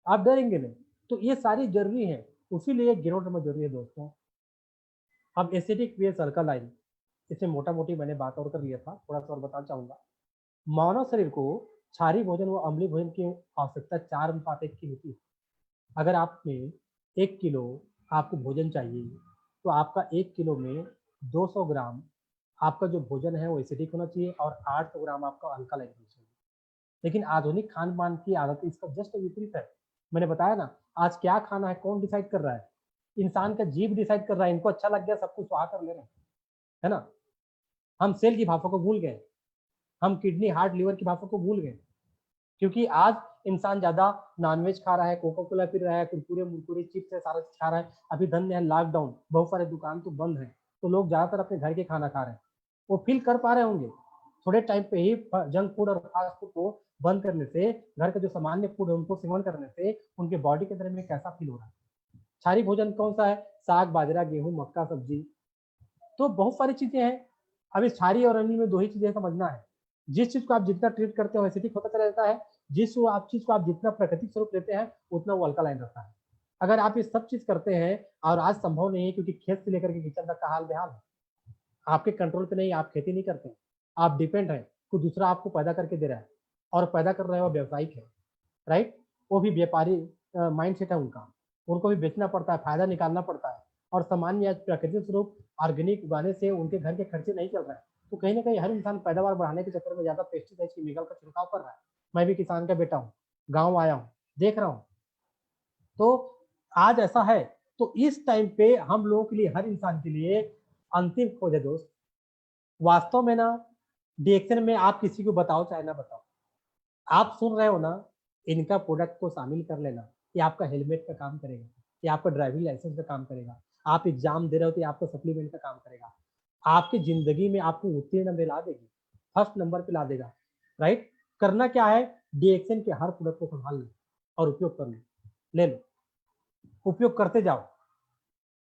आप डरेंगे नहीं। तो ये सारी जरूरी है, उसीलिए गिरोडर्मा जरूरी है दोस्तों। अब एसिडिक वेस अल्कालाइन, इसमें मोटा मोटी मैंने बात और कर लिया था, थोड़ा सा और बताना चाहूंगा। मानव शरीर को क्षारीय भोजन व अम्लीय भोजन की आवश्यकता 4:1 की होती है। अगर आपने 1 किलो आपको भोजन चाहिए, तो आपका 1 किलो में 200 ग्राम आपका जो भोजन है वो एसिडिक होना चाहिए और 800 ग्राम आपका अल्कालाइन होना चाहिए। लेकिन आधुनिक खान पान की आदत इसका जस्ट विपरीत है। मैंने बताया ना, आज क्या खाना है कौन डिसाइड कर रहा है? इंसान का जीभ डिसाइड कर रहा है, इनको अच्छा लग गया सब कुछ स्वाहा कर ले रहे हैं, है ना। हम सेल की भाषा को भूल गए, हम किडनी हार्ट लिवर की भाषा को भूल गए, क्योंकि आज इंसान ज्यादा नॉनवेज खा रहा है, कोका कोला पी रहा है, कुरकुरे मुरकुरे चिप्स है, सारा चीज खा रहा है। अभी धन्य है लॉकडाउन, बहुत सारे दुकान तो बंद है, तो लोग ज्यादातर अपने घर के खाना खा रहे हैं। वो फील कर पा रहे होंगे थोड़े टाइम पे ही जंक फूड और फास्ट फूड को बंद करने से, घर का जो सामान्य फूड है उनको सेवन करने से उनके बॉडी के अंदर में कैसा फील हो रहा है। क्षारीय भोजन कौन सा है? साग बाजरा गेहूं मक्का सब्जी, तो बहुत सारी चीजें हैं। अब इस क्षारीय और अम्लीय में 2 ही चीजें समझना है। जिस चीज को आप जितना ट्रीट करते हो एसिडिक होता चला जाता है, जिस आप चीज को आप जितना प्राकृतिक स्वरूप लेते हैं उतना वो अल्कालाइन रहता है। अगर आप ये सब चीज करते हैं, और आज संभव नहीं है क्योंकि खेत से लेकर के किचन तक का हाल बेहाल है, आपके कंट्रोल पे नहीं, आप खेती नहीं करते, आप डिपेंड है, कोई दूसरा आपको पैदा करके दे रहा है, और पैदा कर रहे हो व्यवसायिक है, राइट। वो भी व्यापारी माइंड सेट है उनका, उनको भी बेचना पड़ता है, फायदा निकालना पड़ता है। और सामान्य प्राकृतिक स्वरूप ऑर्गेनिक उगाने से उनके घर के खर्चे नहीं चल रहे हैं, तो कहीं ना कहीं हर इंसान पैदावार बढ़ाने के चक्कर में ज्यादा पेस्टिसाइड केमिकल का छिड़काव कर रहा है। मैं भी किसान का बेटा हूँ, गाँव आया हूँ, देख रहा हूँ। तो आज ऐसा है, तो इस टाइम पे हम लोगों के लिए, हर इंसान के लिए अंतिम खोज है दोस्त। वास्तव में ना, डिएक्शन में आप किसी को बताओ चाहे ना बताओ, आप सुन रहे हो ना, इनका प्रोडक्ट को शामिल कर लेना। ये आपका हेलमेट का काम करेगा, ये आपका ड्राइविंग लाइसेंस का काम करेगा, आप एग्जाम दे रहे हो तो ये आपका सप्लीमेंट का काम करेगा, आपकी जिंदगी में आपको उत्तीर्ण दिला देगी, फर्स्ट नंबर पे ला देगा, राइट। करना क्या है? डिएक्शन के हर प्रोडक्ट को संभाल लो और उपयोग कर लो, ले लो, उपयोग करते जाओ,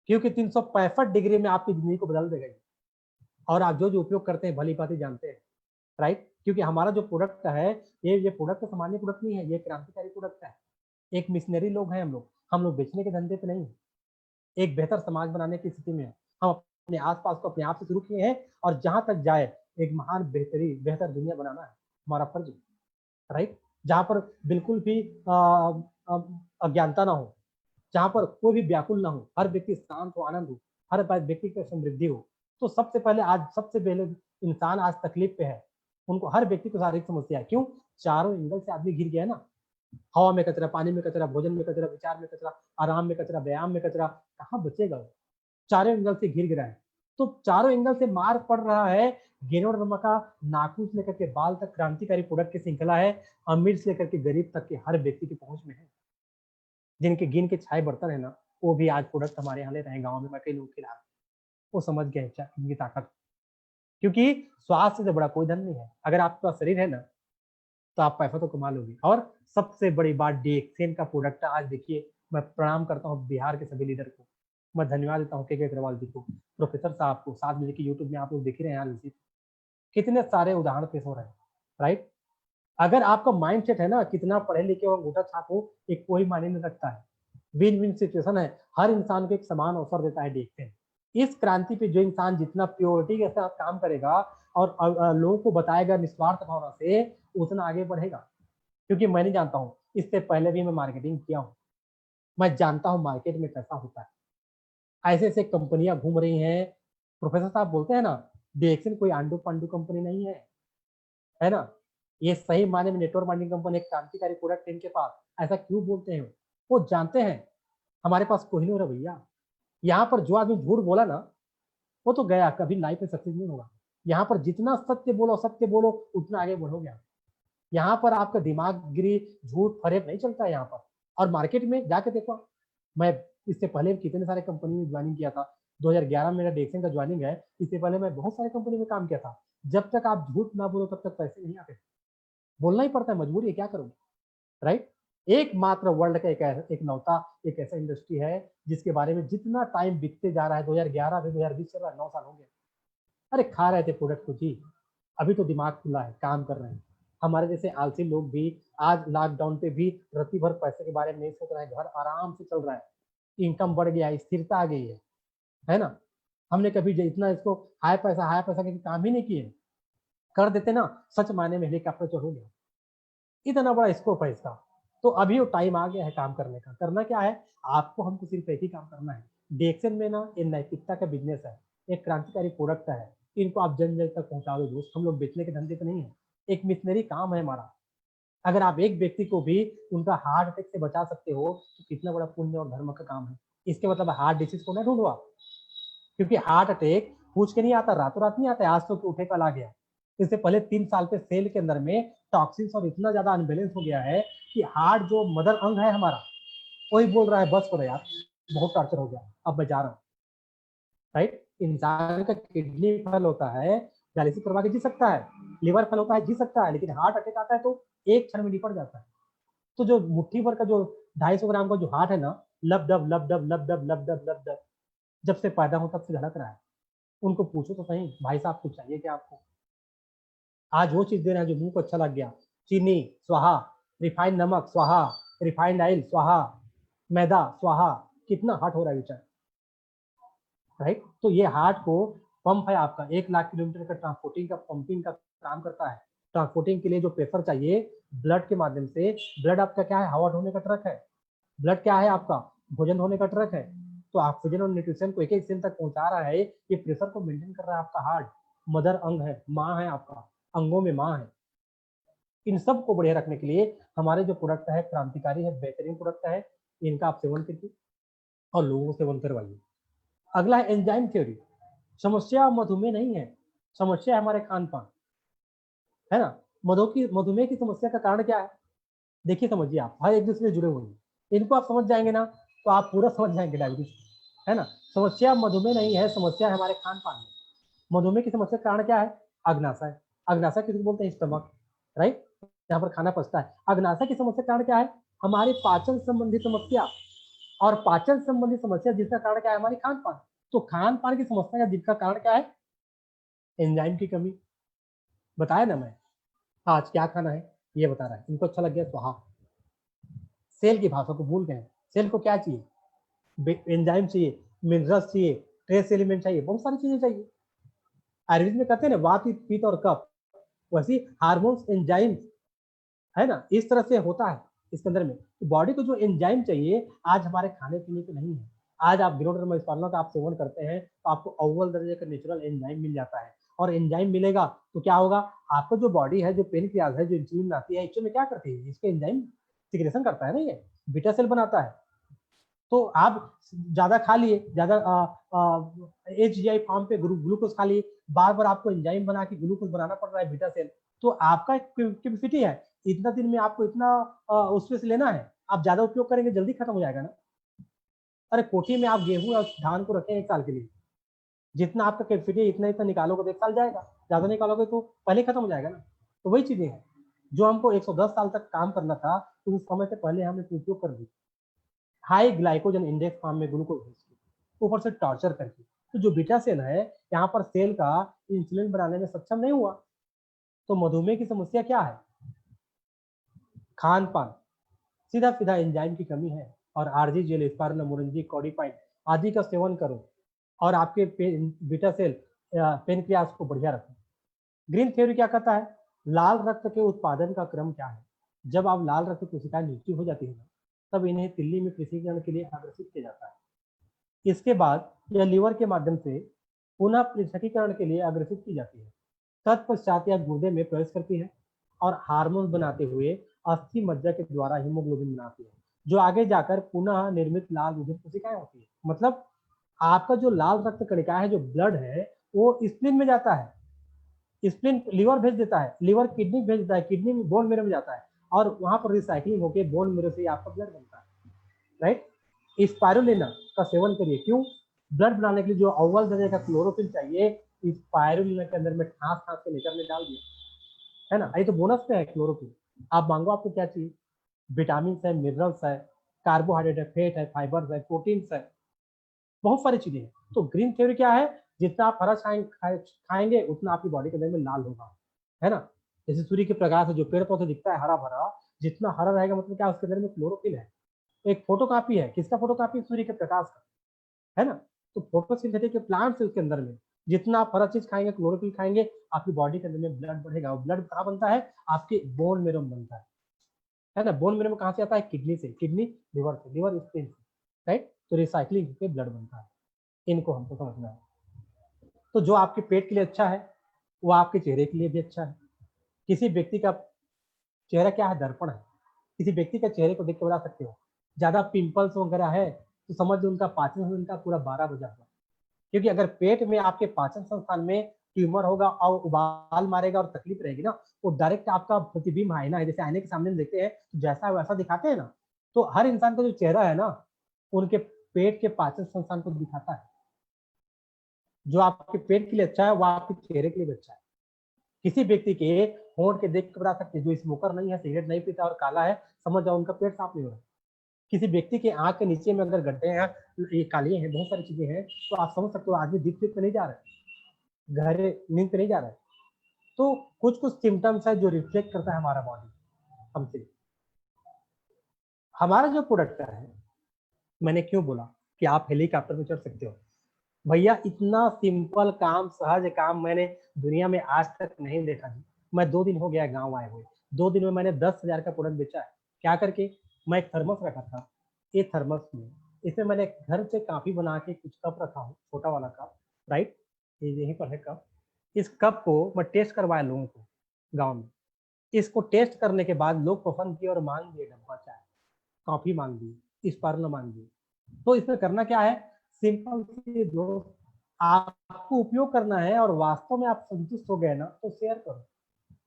क्योंकि 365 डिग्री में आपकी जिंदगी को बदल देगा। और आप जो जो उपयोग करते हैं भली भांति जानते हैं, राइट। क्योंकि हमारा जो प्रोडक्ट है, ये प्रोडक्ट तो सामान्य प्रोडक्ट नहीं है, ये क्रांतिकारी प्रोडक्ट है। एक मिशनरी लोग हैं हम लोग बेचने के धंधे पे नहीं, एक बेहतर समाज बनाने की स्थिति में है। हम अपने आसपास को अपने आप से शुरू किए हैं, और जहां तक जाए एक महान बेहतर दुनिया बनाना है हमारा फर्ज, राइट। जहां पर बिल्कुल भी अज्ञानता ना हो, जहां पर कोई भी व्याकुल ना हो, हर व्यक्ति शांत हो, आनंद हो, हर व्यक्ति की समृद्धि हो। तो सबसे पहले इंसान आज तकलीफ पे है, उनको, हर व्यक्ति को शारीरिक समस्या है। क्यों? चारों एंगल से आदमी गिर गया है ना। हवा में कचरा, पानी में कचरा, भोजन में कचरा, विचार में कचरा, आराम में कचरा, व्यायाम में कचरा, कहाँ बचेगा? चारों एंगल से घिर गिरा है। तो चारों एंगल से मार पड़ रहा है। गिरोडर्मा का नाखून से लेकर के बाल तक क्रांतिकारी प्रोडक्ट की श्रृंखला है, अमीर से लेकर के गरीब तक के हर व्यक्ति की पहुंच में है। जिनके गिन के छाए बर्तन है ना, वो भी आज प्रोडक्ट हमारे यहाँ ले रहे हैं, गाँव में कई लोग खिला रहे हैं। वो समझ गए इनकी ताकत, क्योंकि स्वास्थ्य से बड़ा कोई धन नहीं है। अगर आपका शरीर है ना, तो आप पैसा तो कमा लोगे। और सबसे बड़ी बात, डिएक्सेन का प्रोडक्ट आज देखिए, मैं प्रणाम करता हूँ बिहार के सभी लीडर को, मैं धन्यवाद देता हूँ के अग्रवाल जी को, प्रोफेसर साहब को, 7 बजे की यूट्यूब में आप लोग देख ही रहे हैं, कितने सारे उदाहरण पेश हो रहे हैं, राइट। अगर आपका माइंड सेट है ना, कितना पढ़े लिखे हो, अंगूठा छाप हो, एक कोई मायने नहीं रखता है। विन विन सिचुएशन है, हर इंसान को एक समान अवसर देता है डिएक्सेन। इस क्रांति पे जो इंसान जितना प्योरिटी के साथ काम करेगा और लोगों को बताएगा निस्वार्थ भावना से, उतना आगे बढ़ेगा। क्योंकि मैं नहीं जानता हूँ, इससे पहले भी मैं मार्केटिंग किया हूँ, मैं जानता हूँ मार्केट में कैसा होता है। ऐसे ऐसे कंपनियां घूम रही हैं, प्रोफेसर साहब बोलते हैं ना, डिएक्सेन कोई आंडू पांडू कंपनी नहीं है ना। ये सही माने में नेटवर्क मार्केटिंग कंपनी, एक क्रांतिकारी प्रोडक्ट इनके पास। ऐसा क्यों बोलते हैं? वो जानते हैं हमारे पास कोहिनूर है भैया, यहाँ पर जो आदमी झूठ बोला ना वो तो गया, कभी लाइफ में सक्सेस नहीं होगा। यहाँ पर जितना सत्य बोलो उतना आगे बढ़ोगे आप। यहाँ पर आपका दिमागगिरी झूठ फरेब नहीं चलता है यहाँ पर। और मार्केट में जाके देखो, मैं इससे पहले कितने सारे कंपनी में ज्वाइनिंग किया था। 2011 में मेरा डेक्सन का ज्वाइनिंग है। इससे पहले मैं बहुत सारे कंपनी में काम किया था। जब तक आप झूठ ना बोलो तब तक पैसे नहीं आते। बोलना ही पड़ता है, मजबूरी है, क्या करोगे, राइट। एकमात्र वर्ल्ड का एक नौता एक ऐसा इंडस्ट्री है जिसके बारे में जितना टाइम बीतते जा रहा है, 2011 से 2020 चल रहा है, 9 साल हो गए। अरे खा रहे थे प्रोडक्ट को जी, अभी तो दिमाग खुला है, काम कर रहे हैं। हमारे जैसे आलसी लोग भी आज लॉकडाउन पे भी रत्ती भर पैसे के बारे में नहीं सोच रहे हैं, घर आराम से चल रहा है, इनकम बढ़ गया है, स्थिरता आ गई है ना। हमने कभी इतना इसको हाई पैसा के काम ही नहीं किए। कर देते ना, सच मायने में हेलीकॉप्टर चढ़ गया, इतना बड़ा स्कोप है इसका। तो अभी वो टाइम आ गया है काम करने का। करना क्या है आपको, हमको सिर्फ एक ही काम करना है। डेक्सन में ना ये नैतिकता का बिजनेस है, एक क्रांतिकारी प्रोडक्ट है, इनको आप जन जन तक पहुंचा दो दोस्त। हम लोग बेचने के धंधे पे नहीं है, एक मिशनरी काम है हमारा। अगर आप एक व्यक्ति को भी उनका हार्ट अटैक से बचा सकते हो तो कितना बड़ा पुण्य और धर्म का काम है। इसके मतलब हार्ट डिसीज को ना ढूंढो आप, क्योंकि हार्ट अटैक पूछ के नहीं आता, रातों रात नहीं आता, आज तो उठे कल आ गया। इससे पहले 3 साल पे सेल के अंदर में टॉक्सिन्स और इतना ज्यादा अनबैलेंस हो गया है कि हार्ट जो मदर अंग है हमारा, वही बोल रहा है बस करो यार, बहुत टॉर्चर हो गया, अब मैं जा रहा हूँ, राइट। इंसान का किडनी फेल होता है, डायलिसिस करवा के जी सकता है, लिवर फेल होता है जी सकता है, लेकिन हार्ट अटैक आता है तो एक क्षण में निपट जाता है। तो जो मुट्ठी भर का जो 250 ग्राम का जो हार्ट है ना, लब डब लब डब लब डब लब डब लब डब जब से पैदा हो तब से धड़क रहा है। उनको पूछो तो सही, भाई साहब कुछ चाहिए क्या आपको? आज वो चीज दे रहे हैं जो मुंह को अच्छा लग गया। चीनी स्वाहा, रिफाइंड नमक स्वाहा, रिफाइंड ऑयल स्वाहा, मैदा स्वाहा। कितना हार्ट हो रहा है विचार, राइट। तो ये हार्ट को पंप है आपका, 1 लाख किलोमीटर का ट्रांसपोर्टिंग का पंपिंग का काम करता है। ट्रांसपोर्टिंग के लिए जो प्रेशर चाहिए ब्लड के माध्यम से, ब्लड आपका क्या है, हवा ढोने का ट्रक है। ब्लड क्या है आपका, भोजन होने का ट्रक है। तो ऑक्सीजन और न्यूट्रिशन को एक एक सेल तक पहुंचा रहा है, ये प्रेशर को मेंटेन कर रहा है आपका हार्ट। मदर अंग है, माँ है आपका, अंगों में माँ है। इन सब को बढ़िया रखने के लिए हमारे जो प्रोडक्ट है क्रांतिकारी है, बेहतरीन प्रोडक्ट है। इनका आप सेवन करिए और लोगों को सेवन करवाइए। अगला है एंजाइम थ्योरी। समस्या मधुमेह नहीं है, समस्या है हमारे खान पान, है ना। मधुमेह की समस्या का कारण क्या है, देखिए समझिए आप, हर एक दूसरे से जुड़े हुए हैं। इनको आप समझ जाएंगे ना तो आप पूरा समझ जाएंगे डायबिटीज, है ना। समस्या मधुमेह नहीं है, समस्या है हमारे खान पान में। मधुमेह की समस्या का कारण क्या है, अग्नाशय है। अग्नाशय किसको बोलते हैं, स्टमक, राइट, जहाँ पर खाना पचता है। अग्नाशय की समस्या का कारण क्या है, हमारी पाचन संबंधी समस्या। और पाचन संबंधी समस्या जिसका कारण क्या है, हमारी खान पान। तो खान पान की समस्या का जिसका कारण क्या है, एंजाइम की कमी। बताया ना मैं, आज क्या खाना है ये बता रहा है। इनको अच्छा लग गया तो हाँ, सेल की भाषा को भूल गए। सेल को क्या चाहिए, एंजाइम चाहिए, मिनरल्स चाहिए, ट्रेस एलिमेंट चाहिए, बहुत सारी चीजें चाहिए। आयुर्वेद में कहते हैं ना वात पित्त और कफ, वैसी हार्मोन्स एंजाइम, है ना, इस तरह से होता है इसके अंदर में। तो बॉडी को जो एंजाइम चाहिए आज हमारे खाने पीने के नहीं है। आज आप गिरोडर्मा का आप सेवन करते हैं तो आपको अव्वल दर्जे का नेचुरल एंजाइम मिल जाता है। और एंजाइम मिलेगा तो क्या होगा, आपको जो बॉडी है, जो पेनक्रियाज है, जो इंसुलिन आती है, एक्चुअली में क्या करती है, इसके एंजाइम सिक्रेशन करता है ना, ये बीटा सेल बनाता है। तो आप ज्यादा खा लिए, ज्यादा HGI फॉर्म पे ग्लूकोज खा लिए, बार बार आपको एंजाइम बना के ग्लूकोज बनाना पड़ रहा है बीटा सेल। तो आपका कैपेसिटी है, इतना दिन में आपको इतना उसमें से लेना है, आप ज्यादा उपयोग करेंगे जल्दी खत्म हो जाएगा ना। अरे कोठी में आप गेहूं और धान को रखें 1 साल के लिए, जितना आपका कैपेसिटी इतना इतना निकालोगे तो 1 साल जाएगा, ज्यादा निकालोगे तो पहले खत्म हो जाएगा ना। तो वही चीजें हैं, जो हमको 110 साल तक काम करना था तो उस समय से पहले हमने उपयोग कर दी। हाई ग्लाइकोजन इंडेक्स फॉर्म में ग्लूकोज ऊपर से टॉर्चर करके। तो जो बीटा सेल है यहाँ पर सेल का इंसुलिन बनाने में सक्षम नहीं हुआ। तो मधुमेह की समस्या क्या है, खान पान, सीधा सीधा एंजाइम की कमी है। और आरजी जेल, स्पारनमुरंजी, कॉडिफाइड आदि का सेवन करो और आपके बीटा सेल पेनक्रियास को बढ़िया रखो। ग्रीन थ्योरी क्या कहता है, लाल रक्त के उत्पादन का क्रम क्या है। जब आप लाल रक्त कोशिकाएं मृत्यु हो जाती है ना, तब इन्हें तिल्ली में पृथक्करण के लिए अग्रसित किया जाता है। इसके बाद यह लीवर के माध्यम से पुनः पृथक्करण के लिए अग्रसित की जाती है। तत्पश्चात यह गुर्दे में प्रवेश करती है और हार्मोन बनाते हुए अस्थि मज्जा के द्वारा हीमोग्लोबिन बनाती है, जो आगे जाकर पुनः निर्मित लाल रुधिर कोशिकाएं होती है। मतलब आपका जो लाल रक्त कणिका है, जो ब्लड है, वो स्प्लीन में जाता है, स्प्लीन लिवर भेज देता है, लिवर किडनी भेज देता है, किडनी में बोन मेरो में जाता है, और वहां पर रिसाइकलिंग होकर बोन मेरो से आपका ब्लड बनता है, राइट। स्पायरुलिना का सेवन करिए। क्यों? ब्लड बनाने के लिए जो अव्वल दर्जे का क्लोरोफिल चाहिए, स्पायरुलिना के अंदर में ठास ठास के नेचर ने डाल दिया है ना। ये तो बोनस पे है क्लोरोफिल। आप मांगो आपको क्या चाहिए? विटामिन है, मिनरल्स है, कार्बोहाइड्रेट है, फेट है, फाइबर है, प्रोटीन है, बहुत सारी चीजें हैं। तो ग्रीन थ्योरी क्या है? जितना आप हरा खाएंगे उतना आपकी बॉडी के अंदर में लाल होगा, है ना। जैसे सूर्य के प्रकाश से जो पेड़ पौधे दिखता है हरा भरा, जितना हरा रहेगा मतलब क्या, उसके अंदर में क्लोरोफिल है। एक फोटोकॉपी है, किसका फोटोकॉपी? सूर्य के प्रकाश का, है ना। तो फोटोसिंथेटिक के प्लांट्स है उसके अंदर में, जितना आप हरा चीज खाएंगे, क्लोरोफिल खाएंगे, आपकी बॉडी के अंदर में ब्लड बढ़ेगा। और ब्लड कहाँ बनता है? आपके बोन मेरो में बनता है ना। बोन मेरो में कहाँ से आता है? किडनी से, किडनी लिवर से, लिवर स्प्लीन से, राइट। तो रिसाइकलिंग पे ब्लड बनता है। इनको हमको समझना है। तो जो आपके पेट के लिए अच्छा है वो आपके चेहरे के लिए भी अच्छा है। किसी व्यक्ति का चेहरा क्या है? दर्पण है। किसी व्यक्ति के चेहरे को देख के बता सकते हो, ज्यादा पिंपल्स वगैरह है तो समझ लो उनका पाचन उनका पूरा 12 बजा हुआ। क्योंकि अगर पेट में आपके पाचन संस्थान में ट्यूमर होगा और उबाल मारेगा और तकलीफ रहेगी ना, वो डायरेक्ट आपका प्रतिबिंब आईना है, जैसे आईने के सामने देखते हैं तो जैसा है वैसा दिखाते हैं ना। तो हर इंसान का जो चेहरा है ना, उनके पेट के पाचन संस्थान को दिखाता है। जो आपके पेट के लिए अच्छा है वो आपके चेहरे के लिए भी अच्छा है। किसी व्यक्ति के होंठ के देख के बता सकते हैं, जो स्मोकर नहीं है, सिगरेट नहीं पीता और काला है, समझ जाओ उनका पेट साफ नहीं हो रहा है। किसी व्यक्ति के आंख के नीचे में अगर गड्ढे हैं, ये कालियां हैं, बहुत सारी चीजें हैं, तो आप समझ सकते हो आदमी दीप पे नहीं जा रहा है, गहरे नींद पे नहीं जा रहा है। तो कुछ कुछ सिम्टम्स है जो रिफ्लेक्ट करता है हमारा बॉडी हमसे। हमारा जो प्रोडक्ट है, मैंने क्यों बोला कि आप हेलीकॉप्टर में चढ़ सकते हो? भैया इतना सिंपल काम, सहज काम मैंने दुनिया में आज तक नहीं देखा जी। मैं 2 दिन हो गया गांव आए हुए, 2 दिन में मैंने 10,000 का प्रोडक्ट बेचा है। क्या करके? मैं एक थर्मस रखा था, ये थर्मस में इसमें मैंने घर से काफी बना के कुछ कप रखा हूँ, छोटा वाला कप, राइट। ये यहीं पर है कप। इस कप को मैं टेस्ट करवाया लोगों को गाँव में। इसको टेस्ट करने के बाद लोग पसंद किए और मांग लिए डब्बा चाय, कॉफी मांग दी, स्पार्ला मांग दी। तो इसमें करना क्या है? सिंपल सी दोस्त, आपको उपयोग करना है और वास्तव में आप संतुष्ट हो गए ना तो शेयर करो।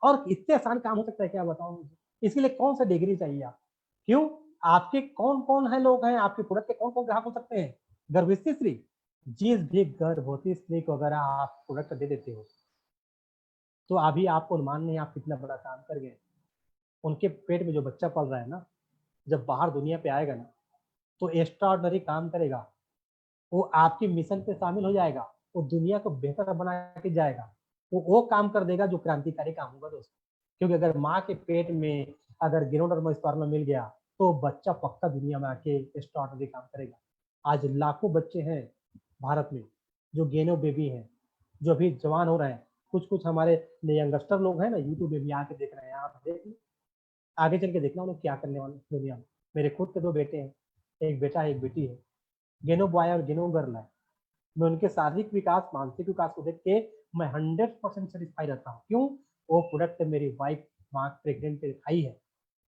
और इससे आसान काम हो सकता है क्या, बताओ मुझे? इसके लिए कौन सा डिग्री चाहिए आप? क्यों? आपके कौन कौन है लोग हैं, आपके प्रोडक्ट के कौन कौन ग्राहक हो सकते हैं? गर्भवती स्त्री, जिस भी गर्भवती स्त्री को अगर आप प्रोडक्ट दे देते हो तो अभी आपको अनुमान नहीं आप कितना बड़ा काम कर गए। उनके पेट में जो बच्चा पल रहा है ना, जब बाहर दुनिया पे आएगा ना तो एक्स्ट्राऑर्डिनरी काम करेगा। वो आपके मिशन पे शामिल हो जाएगा, वो दुनिया को बेहतर बना के जाएगा। वो काम कर देगा जो क्रांतिकारी काम होगा दोस्तों। क्योंकि अगर माँ के पेट में अगर गेनोडर्मा स्पर्मा मिल गया तो बच्चा पक्का दुनिया में आके एक्स्ट्राऑर्डिनरी काम करेगा। आज लाखों बच्चे हैं भारत में जो गेनो बेबी हैं, जो अभी जवान हो रहे हैं। कुछ कुछ हमारे यंगस्टर लोग हैं ना, यूट्यूब में भी आके देख रहे हैं, आप देख आगे चल के देखना उन्हें क्या करने वाले दुनिया में। मेरे खुद के 2 बेटे हैं, एक बेटा है एक बेटी है, गेनो बॉय और गेनो गर्ल है। मैं उनके शारीरिक विकास, मानसिक विकास को देख के मैं 100% सेटिस्फाई रहता हूँ। क्यों? वो प्रोडक्ट मेरी वाइफ माँ प्रेग्नेंट खाई है।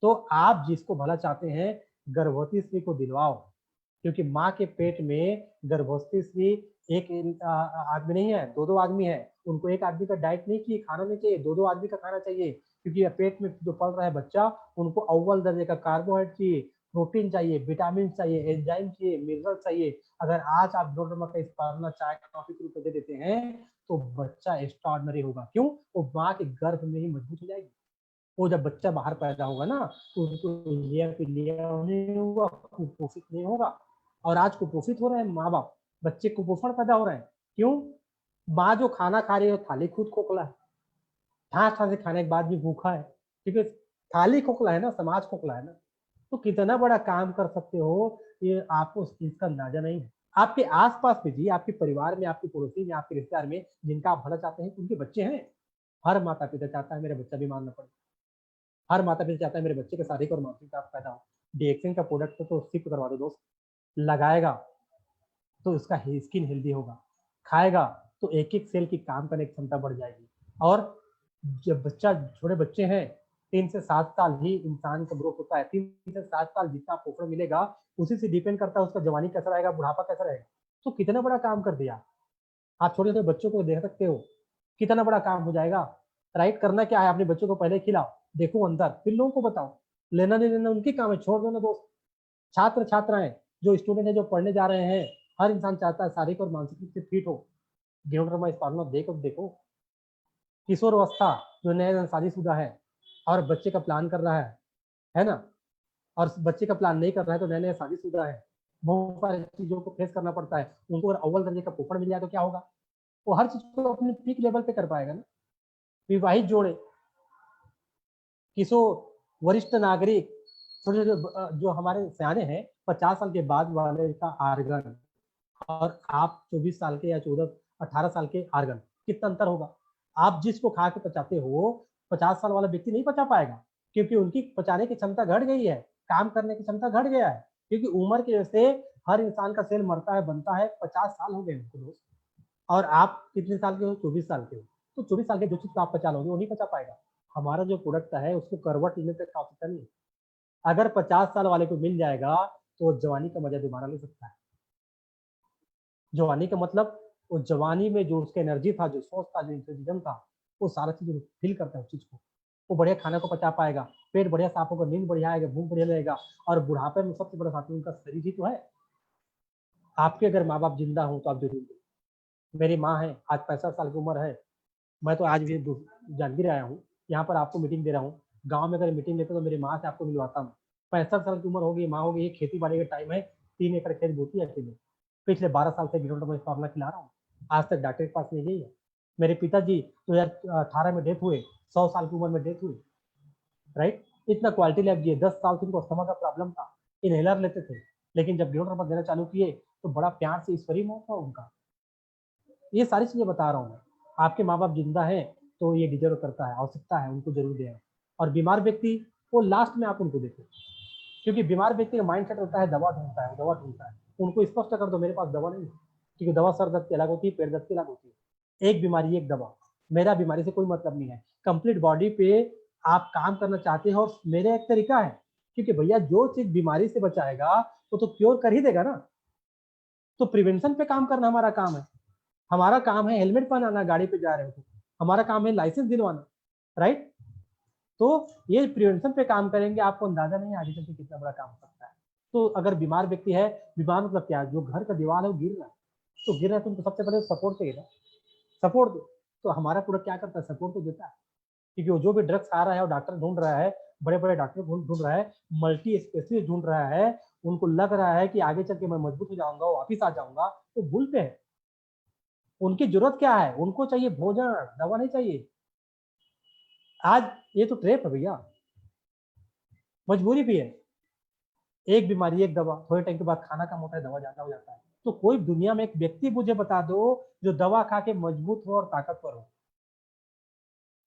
तो आप जिसको भला चाहते हैं, गर्भवती स्त्री को दिलवाओ। क्योंकि माँ के पेट में गर्भवती स्त्री एक आदमी नहीं है, 2-2 आदमी है। उनको एक आदमी का डाइट नहीं चाहिए, खाना नहीं चाहिए, 2-2 आदमी का खाना चाहिए। क्योंकि पेट में जो पल रहा है बच्चा, उनको अव्वल दर्जे का कार्बोहाइड्रेट चाहिए, प्रोटीन चाहिए, विटामिन चाहिए, एंजाइम चाहिए, मिनरल चाहिए। अगर आज आप डोडरमा का स्पार्ला चाय कॉफी के रूप में दे देते हैं तो बच्चा एक्स्ट्राऑर्डिनरी होगा। क्यों? वो माँ के गर्भ में ही मजबूत हो जाएगी। वो जब बच्चा बाहर पैदा होगा ना तो उनको लिया नहीं होगा, कुपोषित नहीं होगा। और आज कुपोषित हो रहे हैं माँ बाप, बच्चे कुपोषण पैदा हो रहे हैं। क्यों? माँ जो खाना खा रही है थाली खुद खोखला है, ठास ठास से खाने के बाद भी भूखा है, क्योंकि थाली खोखला है ना, समाज खोखला है ना। तो कितना बड़ा काम कर सकते हो ये आपको उस चीज का अंदाजा नहीं है। आपके आसपास में जी, आपके परिवार में, आपके पड़ोसी में, आपके रिश्तेदार में जिनका आप भला चाहते हैं उनके बच्चे हैं। हर माता पिता चाहता है मेरा बच्चा बीमार न पड़े, हर माता पिता चाहता है मेरे बच्चे का शारीरिक और मानसिक विकास पैदा हो। डीएक्सिन का प्रोडक्ट तो सिप करवा दो दोस्त, लगाएगा तो उसका स्किन हेल्दी होगा, खाएगा तो एक एक सेल की काम करने की क्षमता बढ़ जाएगी। और जब बच्चा, छोटे बच्चे हैं, 3 से 7 साल ही इंसान का ग्रोथ होता है। 3 से 7 साल जितना पोषण मिलेगा उसी से डिपेंड करता है उसका जवानी कैसा रहेगा, बुढ़ापा कैसा रहेगा। तो कितना बड़ा काम कर दिया। आप छोटे छोटे बच्चों को देख सकते हो, कितना बड़ा काम हो जाएगा। राइट, करना क्या है, अपने बच्चों को पहले खिलाओ, देखो अंदर, फिर लोगों को बताओ। लेना नहीं लेना उनकी काम है, छोड़ दो ना दोस्त। छात्र छात्राएं, जो स्टूडेंट है, जो पढ़ने जा रहे हैं, हर इंसान चाहता है शारीरिक और मानसिक रूप से फिट हो। गेहूं इस फार्मूला देखो, किशोर अवस्था, जो नया शादीशुदा है और बच्चे का प्लान कर रहा है ना, और बच्चे का प्लान नहीं कर रहा है तो नया नया शादीशुदा है, बहुत सारी चीजों को फेस करना पड़ता है। उनको अगर अव्वल दर्जे का पोपड़ मिल जाए तो क्या होगा, वो हर चीज को अपने पीक लेवल पे कर पाएगा ना। विवाहित जोड़े, किशोर, वरिष्ठ नागरिक, छोटे जो हमारे सियाने हैं, 50 साल के बाद वाले का आर्गन और आप 24 साल के या 14-18 साल के आर्गन, कितना अंतर होगा। आप जिसको खा के पचाते हो, 50 साल वाला व्यक्ति नहीं पचा पाएगा, क्योंकि उनकी पचाने की क्षमता घट गई है, काम करने की क्षमता घट गया है, क्योंकि उम्र की वजह से हर इंसान का सेल मरता है, बनता है। 50 साल हो गए उनको दोस्त, और आप कितने साल के हो, 24 साल के हो। तो 24 साल के जो चीज को आप पचा लोगे वो नहीं पचा पाएगा। हमारा जो प्रोडक्ट है उसको करवट लेने तक का आवश्यकता नहीं है। अगर 50 साल वाले को मिल जाएगा तो वो जवानी का मजा दोबारा ले सकता है। जवानी का मतलब, वो जवानी में जो उसका एनर्जी था, जो सोच था, जो इंटेलिजेंस था, वो सारा चीज फील करता है उस चीज को। वो बढ़िया खाना को पचा पाएगा, पेट बढ़िया साफ होगा, नींद बढ़िया आएगा, भूख बढ़िया लगेगा। और बुढ़ापे में सबसे बड़ा साथी उनका शरीर ही तो है। आपके अगर माँ बाप जिंदा हो तो आप जरूर दो। मेरी माँ है, आज 65 साल की उम्र है, मैं तो आज भी जागीर आया हूँ, यहाँ पर आपको मीटिंग दे रहा हूँ। गांव में अगर मीटिंग लेते तो मेरी माँ से आपको मिलवाता हूँ। 65 साल की उम्र होगी, माँ होगी, ये खेती बाड़ी का टाइम है, 3 एकड़ खेत बोती है अकेले। पिछले 12 साल से गिरोड में फार्मूला खिला रहा हूँ, आज तक डॉक्टर के पास नहीं गई है। मेरे पिताजी 2018 में डेथ हुए, 100 साल की उम्र में डेथ हुई। राइट, इतना क्वालिटी लाइफ जिए। 10 साल से उनको अस्थमा का प्रॉब्लम था, इनहेलर लेते थे, लेकिन जब गिरोड देना चालू किए तो बड़ा प्यार से ईश्वरीय मौत हुआ उनका। ये सारी चीजें बता रहा हूँ मैं। आपके माँ बाप जिंदा है तो ये डिजर्व करता है, आवश्यकता है, उनको जरूर दें। और बीमार व्यक्ति, वो लास्ट में आप उनको देखें, क्योंकि बीमार व्यक्ति का माइंड सेट होता है दवा ढूंढता है, दवा ढूंढता है। उनको स्पष्ट कर दो मेरे पास दवा नहीं है, क्योंकि दवा सर दर्द की अलग होती है, पेट दर्द की अलग होती है। एक बीमारी एक दवा, मेरा बीमारी से कोई मतलब नहीं है। कंप्लीट बॉडी पे आप काम करना चाहते हो, और मेरा एक तरीका है, क्योंकि भैया जो चीज बीमारी से बचाएगा वो तो क्योर कर ही देगा ना। तो प्रिवेंशन पे काम करना हमारा काम है। हमारा काम है हेलमेट पहनाना, गाड़ी पे जा रहे हो तो हमारा काम है लाइसेंस दिलवाना। राइट, तो ये प्रिवेंशन पे काम करेंगे, आपको अंदाजा नहीं आगे चल के कितना बड़ा काम हो सकता है। तो अगर बीमार व्यक्ति है, बीमार मतलब क्या, जो घर का दीवार है वो गिर रहा है, तो गिर रहा है तो उनको सबसे पहले सपोर्ट चाहिए ना, सपोर्ट दो। तो हमारा प्रोडक्ट क्या करता है, सपोर्ट तो देता है। क्योंकि वो जो भी ड्रग्स खा रहा है और डॉक्टर ढूंढ रहा है, बड़े बड़े डॉक्टर ढूंढ रहा है, मल्टी स्पेशलिस्ट ढूंढ रहा है, उनको लग रहा है कि आगे चल के मैं मजबूत हो जाऊंगा, वापिस आ जाऊंगा, तो भूलते हैं। उनकी जरूरत क्या है, उनको चाहिए भोजन, दवा नहीं चाहिए। आज ये तो ट्रेप है भैया, मजबूरी भी है। एक बीमारी एक दवा, थोड़े टाइम के बाद खाना कम होता है, दवा ज्यादा हो जाता है। तो कोई दुनिया में एक व्यक्ति मुझे बता दो जो दवा खा के मजबूत हो और ताकतवर हो,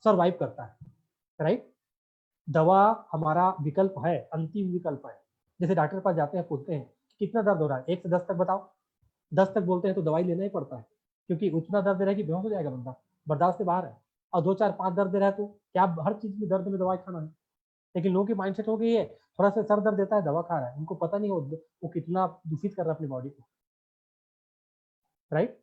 सर्वाइव करता है। राइट, दवा हमारा विकल्प है, अंतिम विकल्प है। जैसे डॉक्टर के पास जाते हैं, पूछते हैं कितना दर्द हो रहा है, 1 से 10 तक बताओ, 10 तक बोलते हैं तो दवाई लेना ही पड़ता है, क्योंकि उतना दर्द दे रहा है कि बेहोश हो जाएगा बंदा, बर्दाश्त से बाहर है। और 2 4 5 दर्द दे रहा है तो क्या हर चीज में दर्द में दवाई खाना है। लेकिन लोगों की माइंडसेट हो गई है, थोड़ा सा सर दर्द देता है दवा खा रहा है, उनको पता नहीं वो कितना दूषित कर रहा है अपनी बॉडी को। राइट,